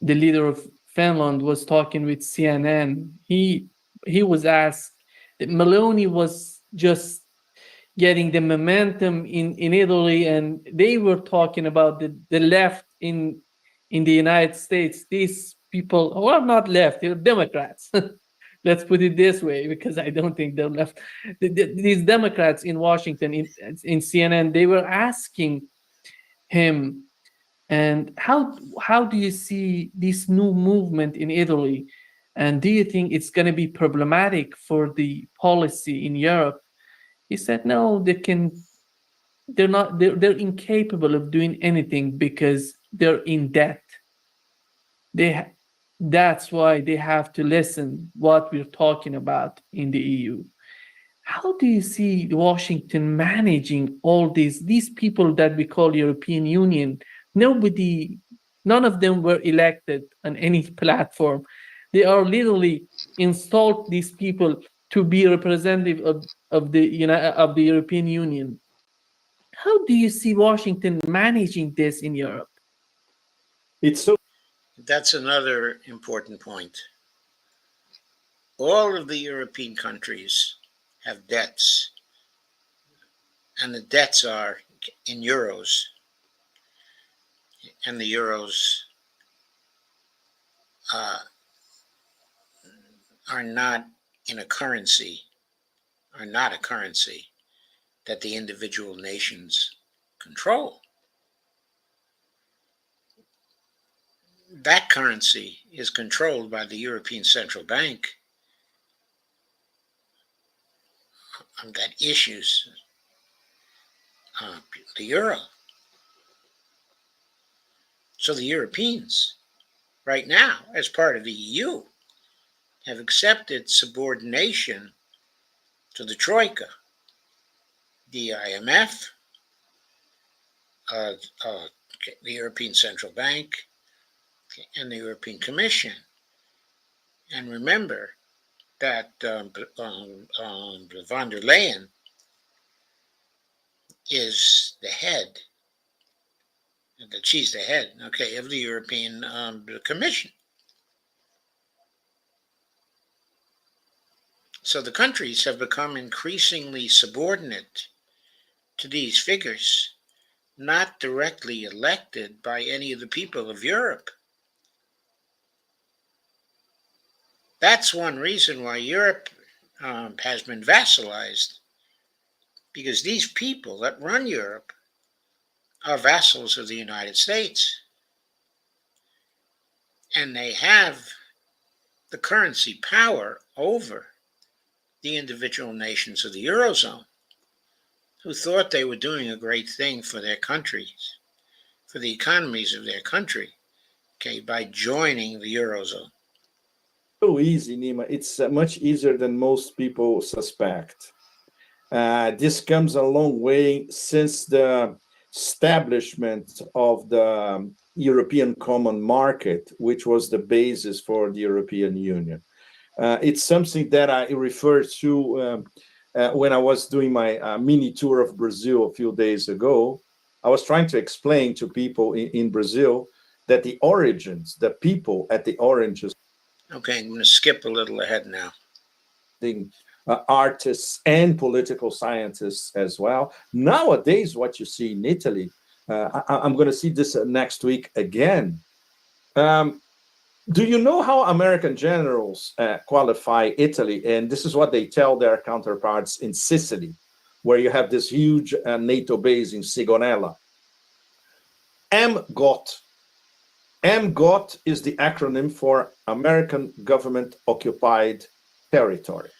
leader of Finland was talking with CNN. He was asked that Meloni was just getting the momentum in Italy, and they were talking about the left in the United States. These people, well, not left, they're Democrats. Let's put it this way, because I don't think they're left. These Democrats in Washington, in CNN, they were asking him, and how do you see this new movement in Italy? And do you think it's going to be problematic for the policy in Europe? He said, no, they're incapable of doing anything because they're in debt. That's why they have to listen what we're talking about in the EU. How do you see Washington managing all these people that we call European Union? None of them were elected on any platform. They are literally installed these people to be representative of the European Union. How do you see Washington managing this in Europe? It's so That's another important point. All of the European countries have debts, and the debts are in euros, and the euros are not a currency that the individual nations control. That currency is controlled by the European Central Bank that issues the euro. So the Europeans, right now, as part of the EU, have accepted subordination to the Troika, the IMF, the European Central Bank, and the European Commission. And remember that von der Leyen is the head, that she's the head, okay, of the European Commission. So the countries have become increasingly subordinate to these figures, not directly elected by any of the people of Europe. That's one reason why Europe has been vassalized, because these people that run Europe are vassals of the United States. And they have the currency power over the individual nations of the Eurozone, who thought they were doing a great thing for their countries, for the economies of their country, okay, by joining the Eurozone. so easy, Nima. It's much easier than most people suspect. This comes a long way since the establishment of the European Common Market, which was the basis for the European Union. It's something that I referred to when I was doing my mini tour of Brazil a few days ago. I was trying to explain to people in Brazil that the origins, the people at the origins, Okay, I'm going to skip a little ahead now. Artists and political scientists as well. Nowadays, what you see in Italy, I'm going to see this next week again. Do you know how American generals qualify Italy? And this is what they tell their counterparts in Sicily, where you have this huge NATO base in Sigonella. AMGOT. AMGOT is the acronym for American Government Occupied Territory.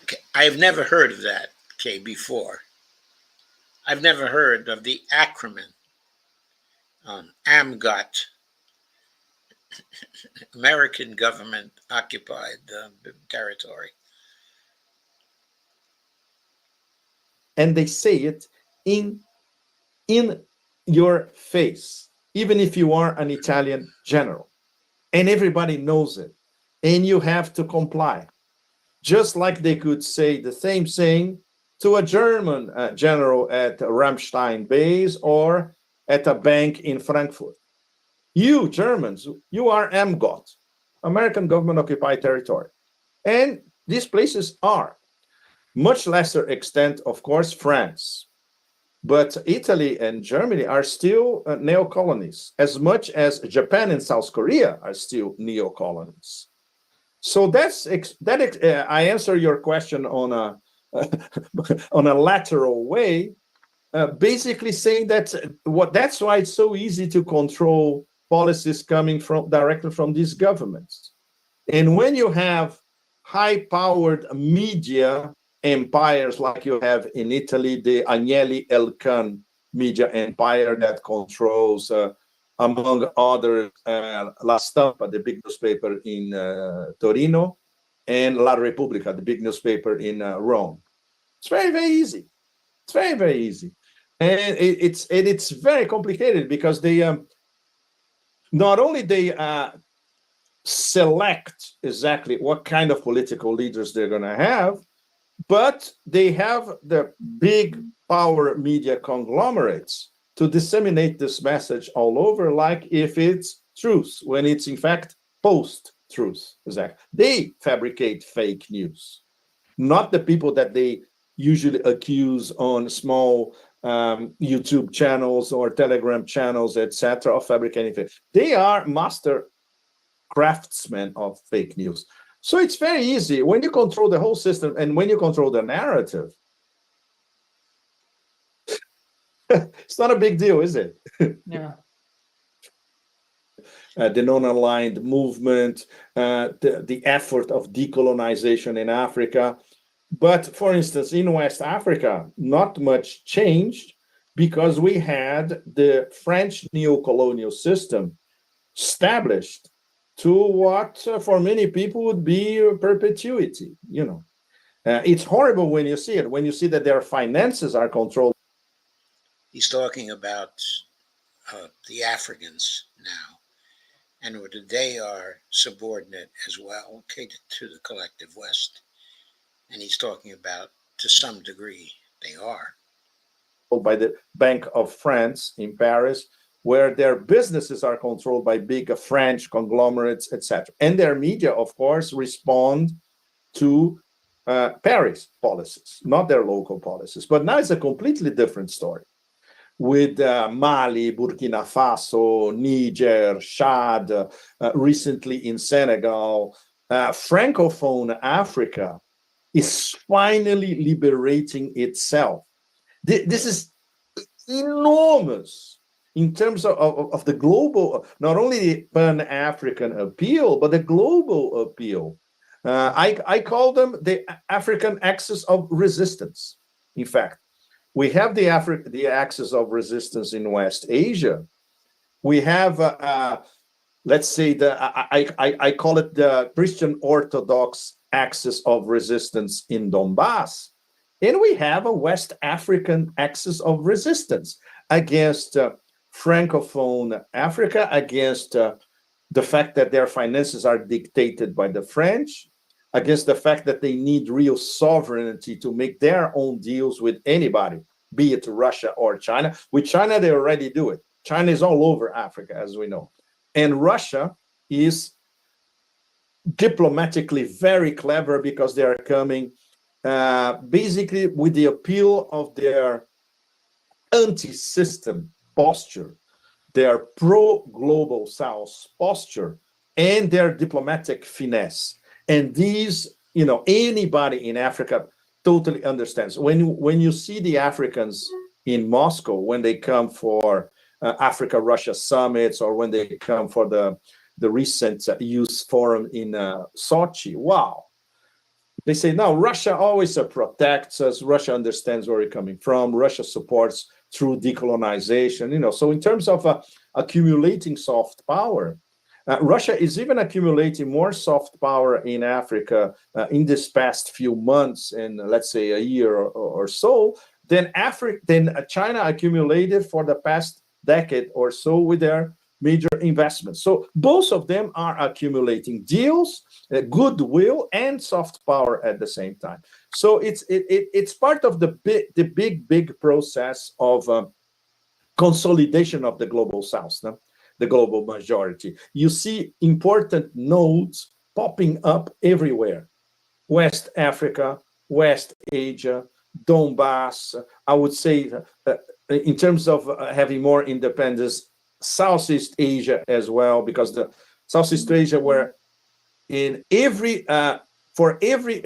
Okay. I've never heard of that, okay, before. I've never heard of the acronym AMGOT, American Government Occupied Territory. And they say it in your face, even if you are an Italian general. And everybody knows it. And you have to comply. Just like they could say the same thing to a German general at Ramstein base or at a bank in Frankfurt. You Germans, you are AMGOT, American Government Occupied Territory. And these places are, much lesser extent, of course, France. But Italy and Germany are still neo-colonies, as much as Japan and South Korea are still neo-colonies. So I answer your question on a on a lateral way, basically saying that that's why it's so easy to control policies coming from directly from these governments. And when you have high-powered media empires like you have in Italy, the Agnelli Elkan media empire that controls, among others, La Stampa, the big newspaper in Torino, and La Repubblica, the big newspaper in Rome. It's very, very easy. It's very, very easy. And it's very complicated because they not only they select exactly what kind of political leaders they're going to have, but they have the big power media conglomerates to disseminate this message all over, like if it's truth, when it's in fact post-truth. Exactly. They fabricate fake news, not the people that they usually accuse on small YouTube channels or Telegram channels, etc., of fabricating fake. They are master craftsmen of fake news. So it's very easy when you control the whole system and when you control the narrative. It's not a big deal, is it? Yeah. The non-aligned movement, the effort of decolonization in Africa. But for instance, in West Africa, not much changed because we had the French neo-colonial system established to what for many people would be perpetuity. It's horrible when you see it, when you see that their finances are controlled. He's talking about the Africans now, and they are subordinate as well, okay, to the collective West. And he's talking about, to some degree, they are. By the Bank of France in Paris, where their businesses are controlled by big French conglomerates, etc. And their media, of course, respond to Paris policies, not their local policies. But now it's a completely different story with Mali, Burkina Faso, Niger, Chad, recently in Senegal. Francophone Africa is finally liberating itself. This is enormous in terms of the global, not only the Pan-African appeal, but the global appeal. I call them the African axis of resistance. In fact, we have the axis of resistance in West Asia. We have, let's say, I call it the Christian Orthodox axis of resistance in Donbass. And we have a West African axis of resistance against Francophone Africa, against the fact that their finances are dictated by the French, against the fact that they need real sovereignty to make their own deals with anybody, be it Russia or China. With China, they already do it. China is all over Africa, as we know. And Russia is diplomatically very clever because they are coming basically with the appeal of their anti-system posture, their pro-global South posture, and their diplomatic finesse. And these, anybody in Africa totally understands. When you see the Africans in Moscow when they come for Africa-Russia summits, or when they come for the recent youth forum in Sochi. Wow. They say, no, Russia always protects us. Russia understands where we're coming from. Russia supports through decolonization. So in terms of accumulating soft power, Russia is even accumulating more soft power in Africa in this past few months, and let's say a year or so, than China accumulated for the past decade or so with their major investments. So both of them are accumulating deals, goodwill, and soft power at the same time. So it's part of the big process of consolidation of the global South, no? The global majority. You see important nodes popping up everywhere: West Africa, West Asia, Donbass. I would say, in terms of having more independence, Southeast Asia as well, because the Southeast Asia, where in every for every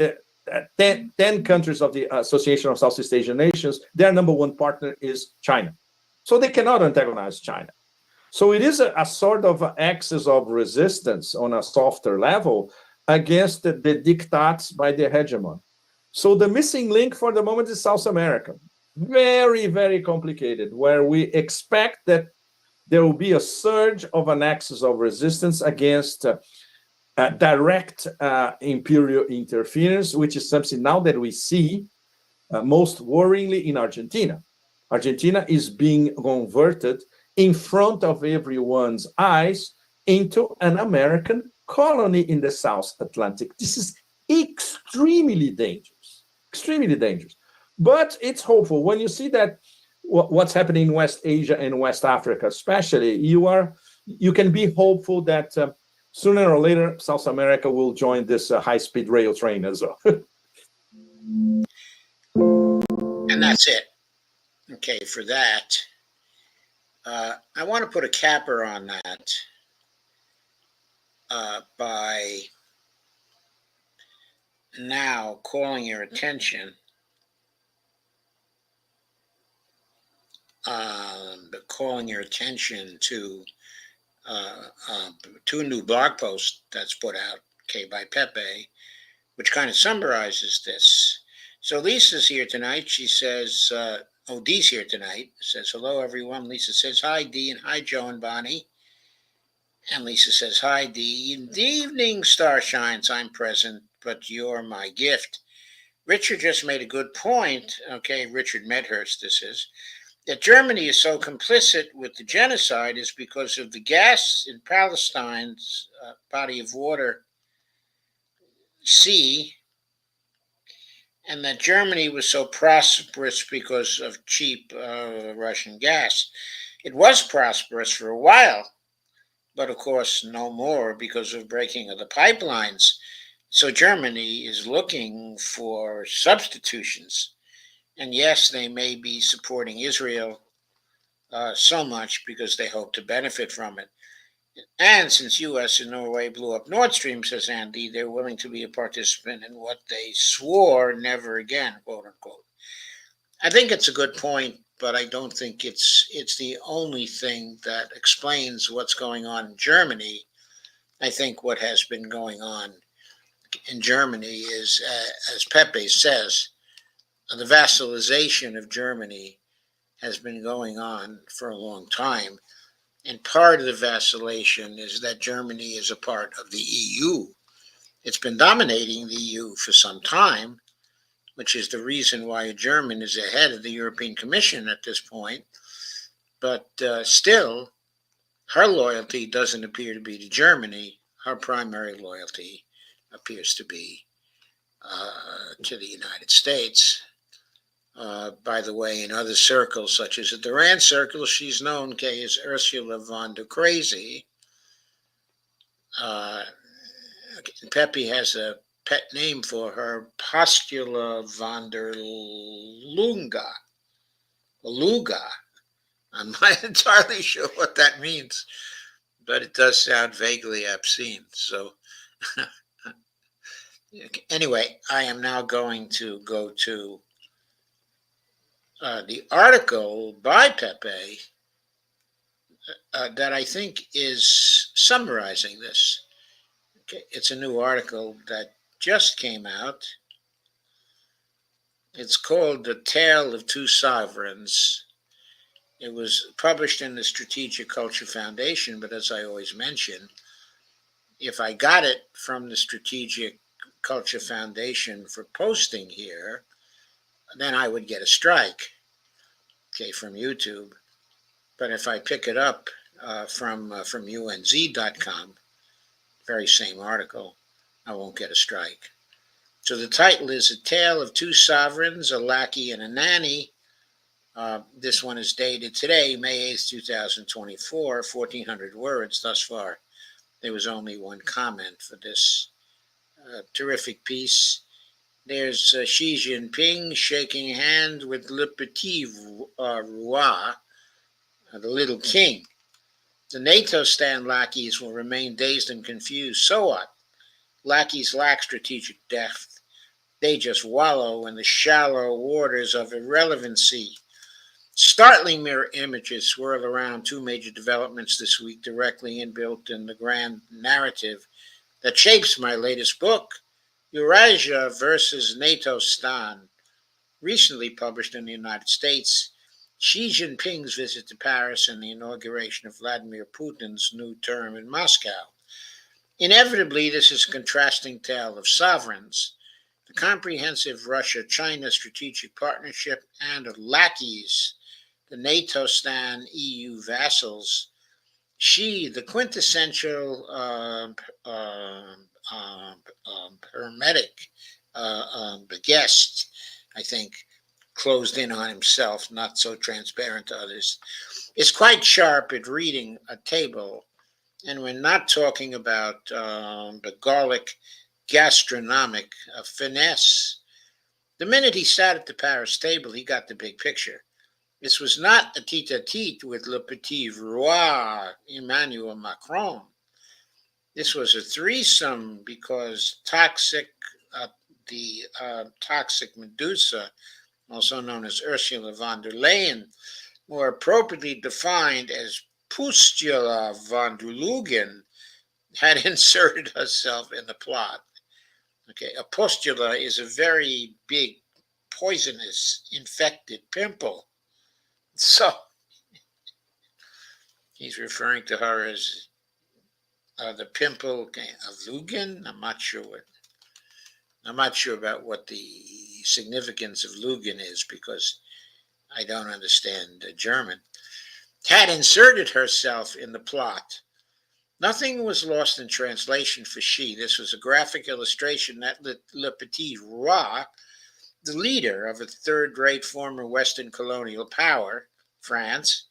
10 countries of the Association of Southeast Asian Nations, their number one partner is China. So they cannot antagonize China. So it is a sort of axis of resistance on a softer level against the diktats by the hegemon. So the missing link for the moment is South America. Very, very complicated, where we expect that there will be a surge of an axis of resistance against direct imperial interference, which is something now that we see most worryingly in Argentina. Argentina is being converted in front of everyone's eyes into an American colony in the South Atlantic. This is extremely dangerous, extremely dangerous. But it's hopeful. When you see that what's happening in West Asia and West Africa, especially, you can be hopeful that sooner or later South America will join this high-speed rail train as well. And that's it. Okay, for that. I want to put a capper on that by now calling your attention to two new blog posts that's put out, okay, by Pepe, which kind of summarizes this. So Lisa's here tonight. She says, Dee's here tonight. Says, hello, everyone. Lisa says, hi, Dee, and hi, Joe and Bonnie. And Lisa says, hi, Dee. In the evening, star shines. I'm present, but you're my gift. Richard just made a good point. Okay, Richard Medhurst, this is. That Germany is so complicit with the genocide is because of the gas in Palestine's body of water, sea, and that Germany was so prosperous because of cheap Russian gas. It was prosperous for a while, but of course no more because of breaking of the pipelines. So Germany is looking for substitutions. And yes, they may be supporting Israel so much because they hope to benefit from it. And since U.S. and Norway blew up Nord Stream, says Andy, they're willing to be a participant in what they swore never again, quote unquote. I think it's a good point, but I don't think it's the only thing that explains what's going on in Germany. I think what has been going on in Germany is, as Pepe says, the vassalization of Germany has been going on for a long time. And part of the vacillation is that Germany is a part of the EU. It's been dominating the EU for some time, which is the reason why a German is ahead of the European Commission at this point. But still, her loyalty doesn't appear to be to Germany. Her primary loyalty appears to be to the United States. By the way, in other circles, such as the Duran circle, she's known as Ursula von der Crazy. Pepe has a pet name for her, Postula von der Lunga. Luga. I'm not entirely sure what that means, but it does sound vaguely obscene. So, anyway, I am now going to go to the article by Pepe that I think is summarizing this. Okay, it's a new article that just came out. It's called The Tale of Two Sovereigns. It was published in the Strategic Culture Foundation, but as I always mention, if I got it from the Strategic Culture Foundation for posting here, then I would get a strike, okay, from YouTube. But if I pick it up from unz.com, very same article, I won't get a strike. So the title is A Tale of Two Sovereigns, a Lackey and a Nanny. This one is dated today, May 8th, 2024, 1,400 words thus far. There was only one comment for this terrific piece. There's Xi Jinping shaking hands with Le Petit Roi, the little king. The NATO stand lackeys will remain dazed and confused. So what? Lackeys lack strategic depth. They just wallow in the shallow waters of irrelevancy. Startling mirror images swirl around two major developments this week, directly inbuilt in the grand narrative that shapes my latest book, Eurasia versus NATO Stan, recently published in the United States. Xi Jinping's visit to Paris and the inauguration of Vladimir Putin's new term in Moscow. Inevitably, this is a contrasting tale of sovereigns, the comprehensive Russia-China strategic partnership, and of lackeys, the NATO stan EU vassals. Xi, the quintessential hermetic guest, I think, closed in on himself, not so transparent to others, is quite sharp at reading a table. And we're not talking about the Gallic gastronomic finesse. The minute he sat at the Paris table, he got the big picture. This was not a tete-a-tete with Le Petit Roi, Emmanuel Macron. This was a threesome because the toxic Medusa, also known as Ursula von der Leyen, more appropriately defined as Pustula von der Leyen, had inserted herself in the plot. Okay, a pustula is a very big, poisonous, infected pimple. So he's referring to her as the pimple of Lugan. I'm not sure about what the significance of Lugan is because I don't understand German. Had inserted herself in the plot. Nothing was lost in translation for Xi. This was a graphic illustration that Le Petit Roi, the leader of a third-rate former Western colonial power, France,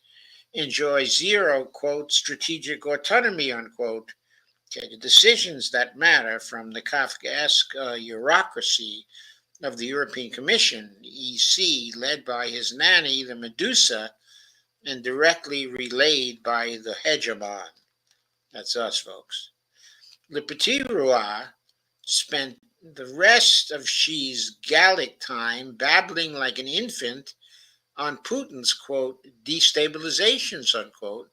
enjoys zero, quote, strategic autonomy, unquote. Okay, the decisions that matter from the Kafkaesque bureaucracy of the European Commission, EC, led by his nanny, the Medusa, and directly relayed by the hegemon. That's us, folks. Le Petit Roi spent the rest of Xi's Gallic time babbling like an infant on Putin's, quote, destabilizations, unquote,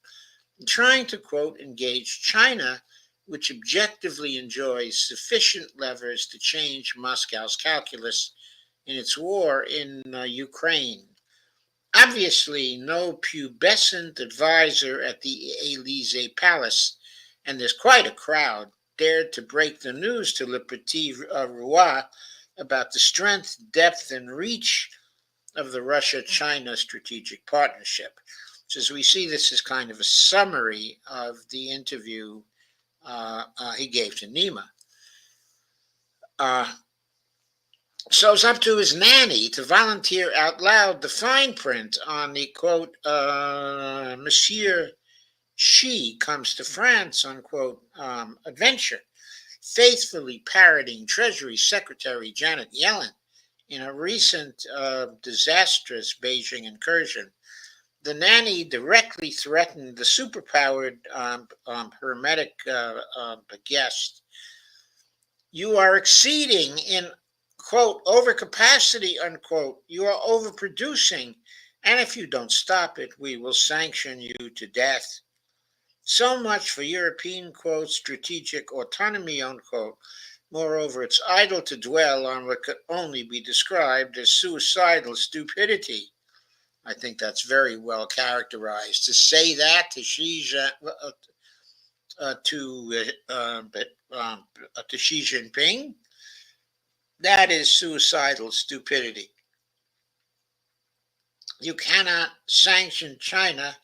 and trying to, quote, engage China, which objectively enjoys sufficient levers to change Moscow's calculus in its war in Ukraine. Obviously, no pubescent advisor at the Élysée Palace, and there's quite a crowd, dared to break the news to Le Petit Roi about the strength, depth, and reach of the Russia-China strategic partnership. So as we see, this is kind of a summary of the interview he gave to Nima. So it's up to his nanny to volunteer out loud the fine print on the, quote, Monsieur Xi comes to France, unquote, adventure, faithfully parroting Treasury Secretary Janet Yellen in a recent disastrous Beijing incursion. The nanny directly threatened the superpowered hermetic guest. You are exceeding in quote, overcapacity, unquote. You are overproducing, and if you don't stop it, we will sanction you to death. So much for European, quote, strategic autonomy, unquote. Moreover, it's idle to dwell on what could only be described as suicidal stupidity. I think that's very well characterized. To say that to to Xi Jinping, that is suicidal stupidity. You cannot sanction China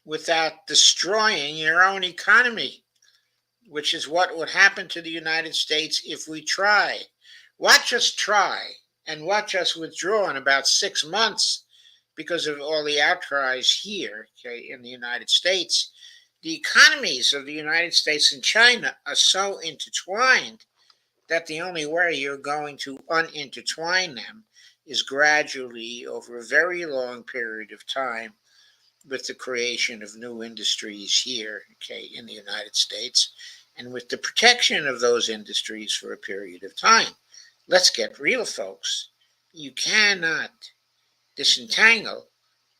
without destroying your own economy, which is what would happen to the United States if we try. Watch us try and watch us withdraw in about 6 months because of all the outcries here, okay, in the United States. The economies of the United States and China are so intertwined that the only way you're going to unintertwine them is gradually over a very long period of time with the creation of new industries here, okay, in the United States, and with the protection of those industries for a period of time. Let's get real, folks. You cannot disentangle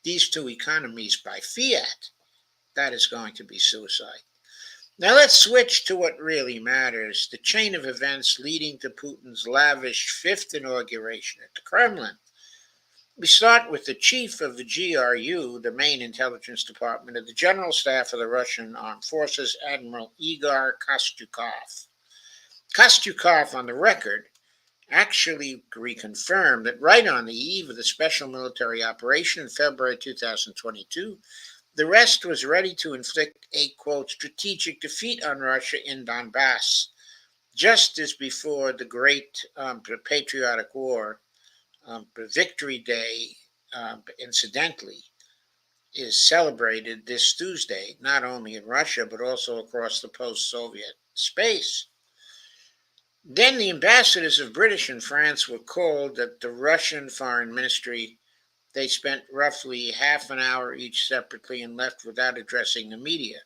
these two economies by fiat. That is going to be suicide. Now let's switch to what really matters, the chain of events leading to Putin's lavish fifth inauguration at the Kremlin. We start with the chief of the GRU, the main intelligence department of the General Staff of the Russian Armed Forces, Admiral Igor Kostyukov. Kostyukov, on the record, actually reconfirmed that right on the eve of the special military operation in February 2022, the West was ready to inflict a, quote, strategic defeat on Russia in Donbass, just as before the great patriotic war. Victory Day, incidentally, is celebrated this Tuesday, not only in Russia, but also across the post-Soviet space. Then the ambassadors of British and France were called at the Russian Foreign Ministry. They spent roughly half an hour each separately and left without addressing the media.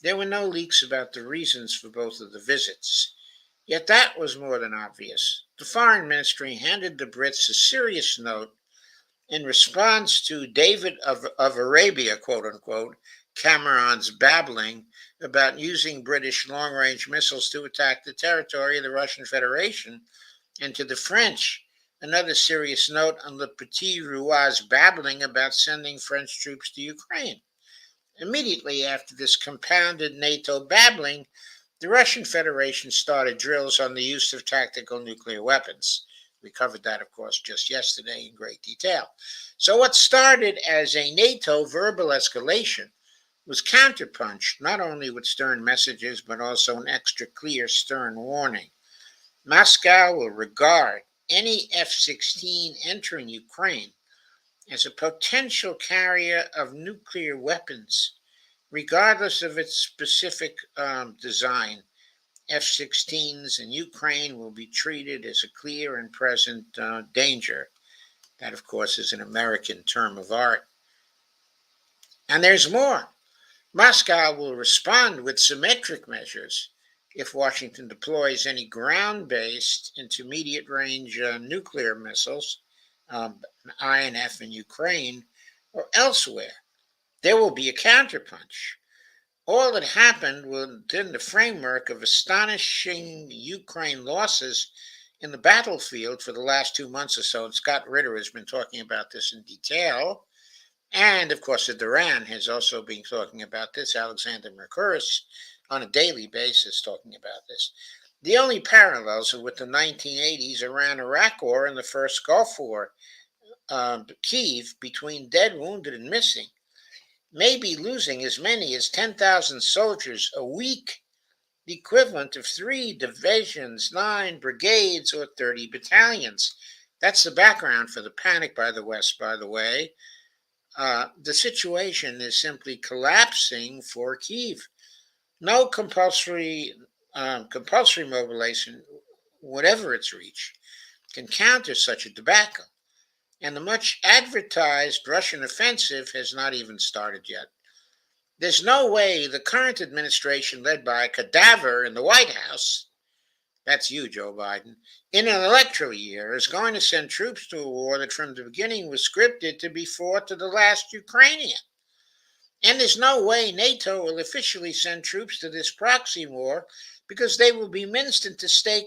There were no leaks about the reasons for both of the visits. Yet that was more than obvious. The Foreign Ministry handed the Brits a serious note in response to David of Arabia, quote unquote, Cameron's babbling about using British long-range missiles to attack the territory of the Russian Federation, and to the French, another serious note on Le Petit Roua's babbling about sending French troops to Ukraine. Immediately after this compounded NATO babbling, the Russian Federation started drills on the use of tactical nuclear weapons. We covered that, of course, just yesterday in great detail. So what started as a NATO verbal escalation was counterpunched not only with stern messages, but also an extra clear, stern warning. Moscow will regard any F-16 entering Ukraine as a potential carrier of nuclear weapons, regardless of its specific design. F-16s in Ukraine will be treated as a clear and present danger. That, of course, is an American term of art. And there's more. Moscow will respond with symmetric measures if Washington deploys any ground-based intermediate-range nuclear missiles, INF in Ukraine, or elsewhere. There will be a counterpunch. All that happened within the framework of astonishing Ukraine losses in the battlefield for the last 2 months or so, and Scott Ritter has been talking about this in detail. And of course, Iran has also been talking about this. Alexander Mercouris, on a daily basis, talking about this. The only parallels are with the 1980s Iran-Iraq War and the first Gulf War, Kyiv, between dead, wounded, and missing, maybe losing as many as 10,000 soldiers a week, the equivalent of 3 divisions, 9 brigades, or 30 battalions. That's the background for the panic by the West, by the way. The situation is simply collapsing for Kyiv. No compulsory mobilization, whatever its reach, can counter such a debacle. And the much advertised Russian offensive has not even started yet. There's no way the current administration, led by a cadaver in the White House, that's you, Joe Biden, in an electoral year is going to send troops to a war that from the beginning was scripted to be fought to the last Ukrainian. And there's no way NATO will officially send troops to this proxy war because they will be minced into steak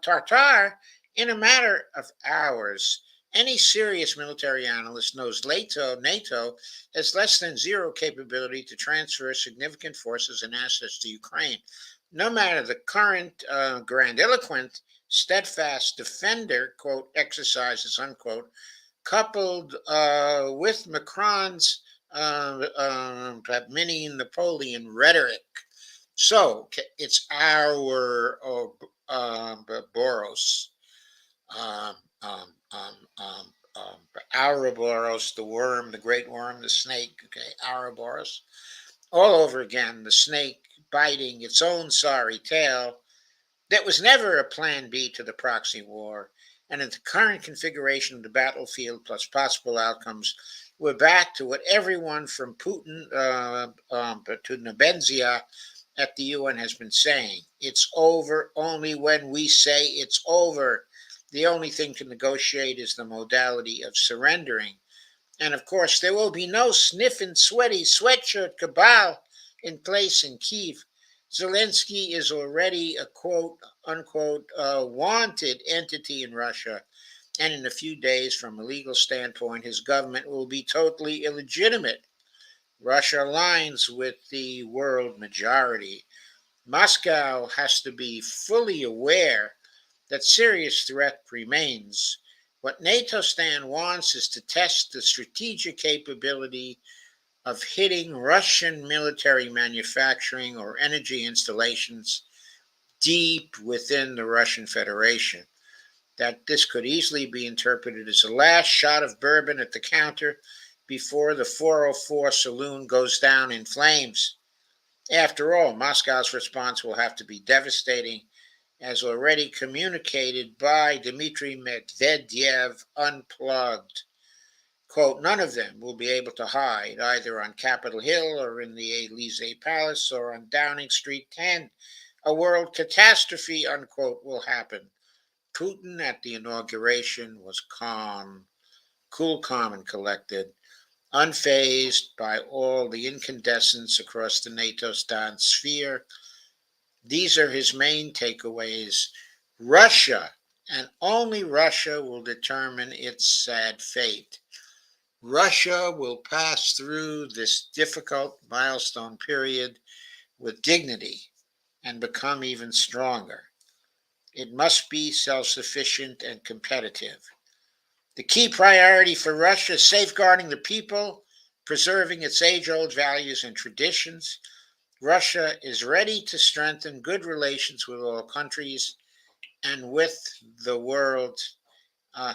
tartare in a matter of hours. Any serious military analyst knows NATO has less than zero capability to transfer significant forces and assets to Ukraine. No matter the current grandiloquent, steadfast defender, quote, exercises, unquote, coupled with Macron's mini Napoleon rhetoric. So it's our Boros, um, um, um, um, Ouroboros, the worm, the great worm, the snake. Okay, Ouroboros, all over again. The snake biting its own sorry tail. That was never a plan B to the proxy war, and in the current configuration of the battlefield plus possible outcomes, we're back to what everyone from Putin to Nebenzia at the UN has been saying. It's over only when we say it's over. The only thing to negotiate is the modality of surrendering. And of course, there will be no sniffing, sweaty sweatshirt cabal in place in Kiev. Zelensky is already a quote unquote wanted entity in Russia. And in a few days, from a legal standpoint, his government will be totally illegitimate. Russia aligns with the world majority. Moscow has to be fully aware that serious threat remains. What NATO stand wants is to test the strategic capability of hitting Russian military manufacturing or energy installations deep within the Russian Federation. That this could easily be interpreted as a last shot of bourbon at the counter before the 404 saloon goes down in flames. After all, Moscow's response will have to be devastating, as already communicated by Dmitry Medvedev unplugged. Quote, none of them will be able to hide either on Capitol Hill or in the Elysee Palace or on Downing Street 10. A world catastrophe, unquote, will happen. Putin at the inauguration was calm, cool, calm, and collected, unfazed by all the incandescence across the NATO sphere. These are his main takeaways. Russia, and only Russia, will determine its sad fate. Russia will pass through this difficult milestone period with dignity and become even stronger. It must be self sufficient and competitive. The key priority for Russia is safeguarding the people, preserving its age old values and traditions. Russia is ready to strengthen good relations with all countries and with the world, uh,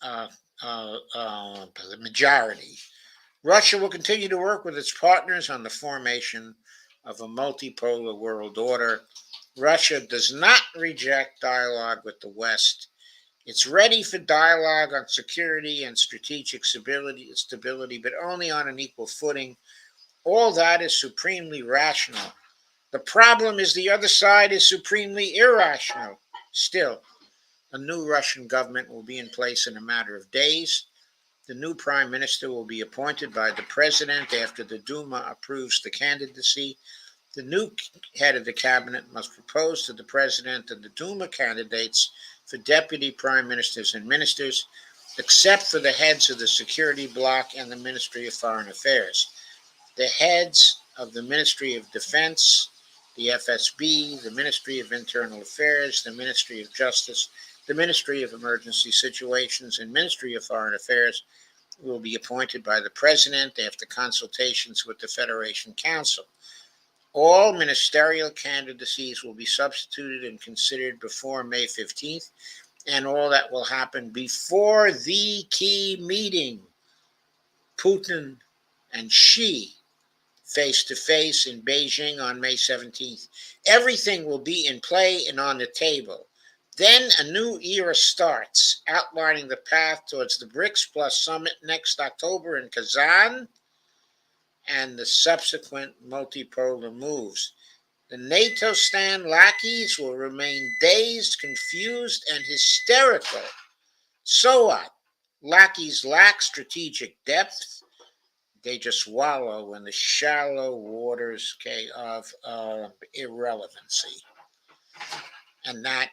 uh, the majority. Russia will continue to work with its partners on the formation of a multipolar world order. Russia does not reject dialogue with the West. It's ready for dialogue on security and strategic stability, but only on an equal footing. All that is supremely rational. The problem is the other side is supremely irrational. Still, a new Russian government will be in place in a matter of days. The new prime minister will be appointed by the president after the Duma approves the candidacy. The new head of the cabinet must propose to the president and the Duma candidates for deputy prime ministers and ministers, except for the heads of the security bloc and the Ministry of Foreign Affairs. The heads of the Ministry of Defense, the FSB, the Ministry of Internal Affairs, the Ministry of Justice, the Ministry of Emergency Situations, and Ministry of Foreign Affairs will be appointed by the President after consultations with the Federation Council. All ministerial candidacies will be substituted and considered before May 15th, and all that will happen before the key meeting, Putin and Xi face to face in Beijing on May 17th. Everything will be in play and on the table. Then a new era starts, outlining the path towards the BRICS Plus summit next October in Kazan and the subsequent multipolar moves. The NATO stand lackeys will remain dazed, confused, and hysterical. So what? Lackeys lack strategic depth. They just wallow in the shallow waters, okay, of irrelevancy. And that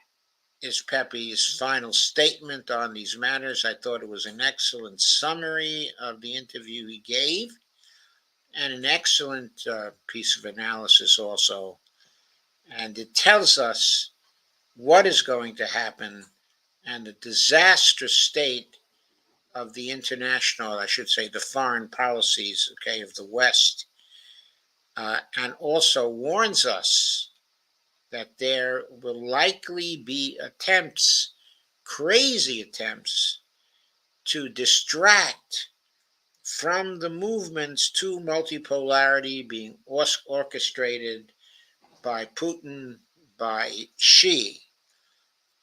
is Pepe's final statement on these matters. I thought it was an excellent summary of the interview he gave, and an excellent piece of analysis also. And it tells us what is going to happen and the disastrous state of the international, I should say, the foreign policies, okay, of the West, and also warns us that there will likely be attempts, crazy attempts, to distract from the movements to multipolarity being orchestrated by Putin, by Xi.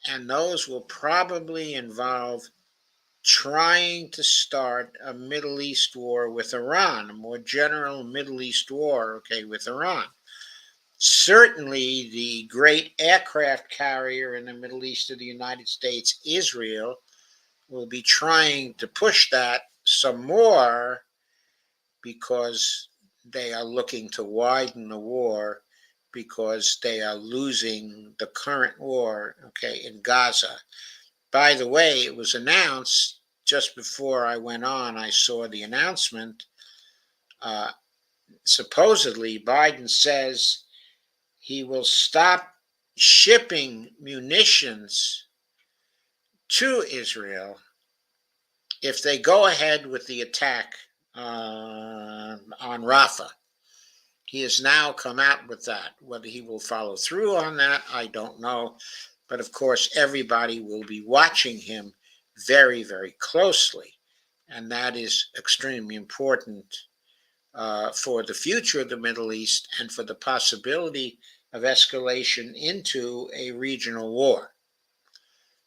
And those will probably involve trying to start a Middle East war with Iran, a more general Middle East war, okay, with Iran. Certainly, the great aircraft carrier in the Middle East of the United States, Israel, will be trying to push that some more because they are looking to widen the war because they are losing the current war, okay, in Gaza. By the way, it was announced just before I went on, I saw the announcement. Uh, Supposedly, Biden says he will stop shipping munitions to Israel if they go ahead with the attack on Rafah. He has now come out with that. Whether he will follow through on that, I don't know. But of course, everybody will be watching him very, very closely. And that is extremely important for the future of the Middle East and for the possibility of escalation into a regional war.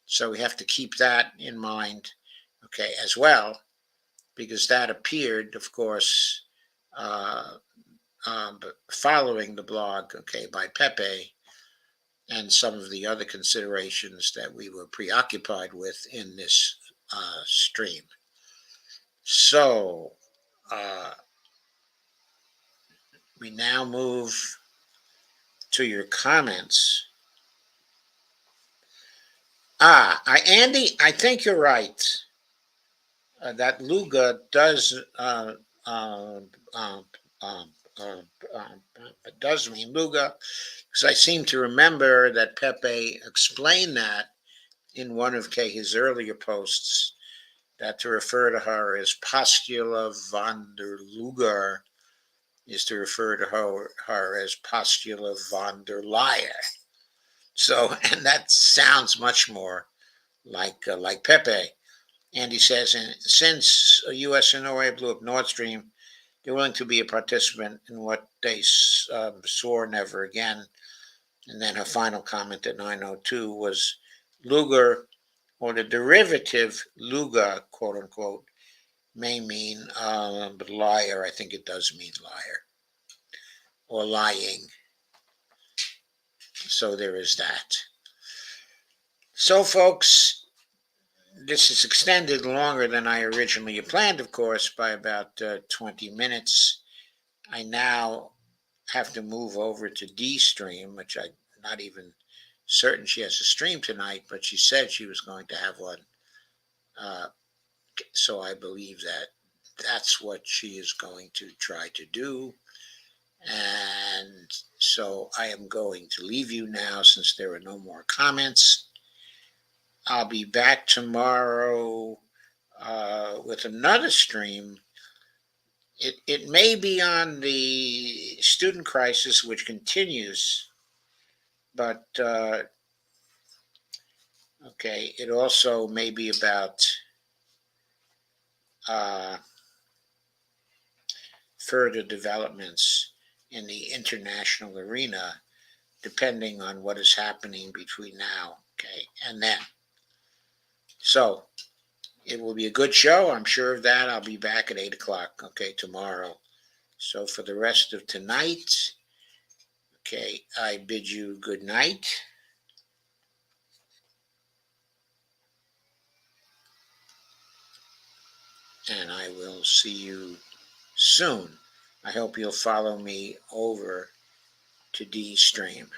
So we have to keep that in mind, okay, as well, because that appeared, of course, following the blog, okay, by Pepe and some of the other considerations that we were preoccupied with in this stream. So we now move to your comments. Andy, I think you're right. That Luga does does mean Luga, because I seem to remember that Pepe explained that in one of his earlier posts, that to refer to her as Postula von der Luger is to refer to her as Postula von der Liar. So, and that sounds much more like Pepe. And he says, and since U.S. and Norway blew up Nord Stream, they're willing to be a participant in what they swore never again. And then her final comment at 9:02 was Luger, or the derivative Luga, quote unquote, may mean but liar. I think it does mean liar or lying. So there is that. So, folks, this is extended longer than I originally planned, of course, by about 20 minutes. I now have to move over to D stream, which I'm not even certain she has a stream tonight, but she said she was going to have one. So I believe that that's what she is going to try to do. And so I am going to leave you now since there are no more comments. I'll be back tomorrow with another stream. It may be on the student crisis, which continues, but okay, it also may be about further developments in the international arena, depending on what is happening between now, okay, and then. So it will be a good show. I'm sure of that. I'll be back at 8 o'clock, okay, tomorrow. So for the rest of tonight, Okay, I bid you good night. And I will see you soon. I hope you'll follow me over to D Stream.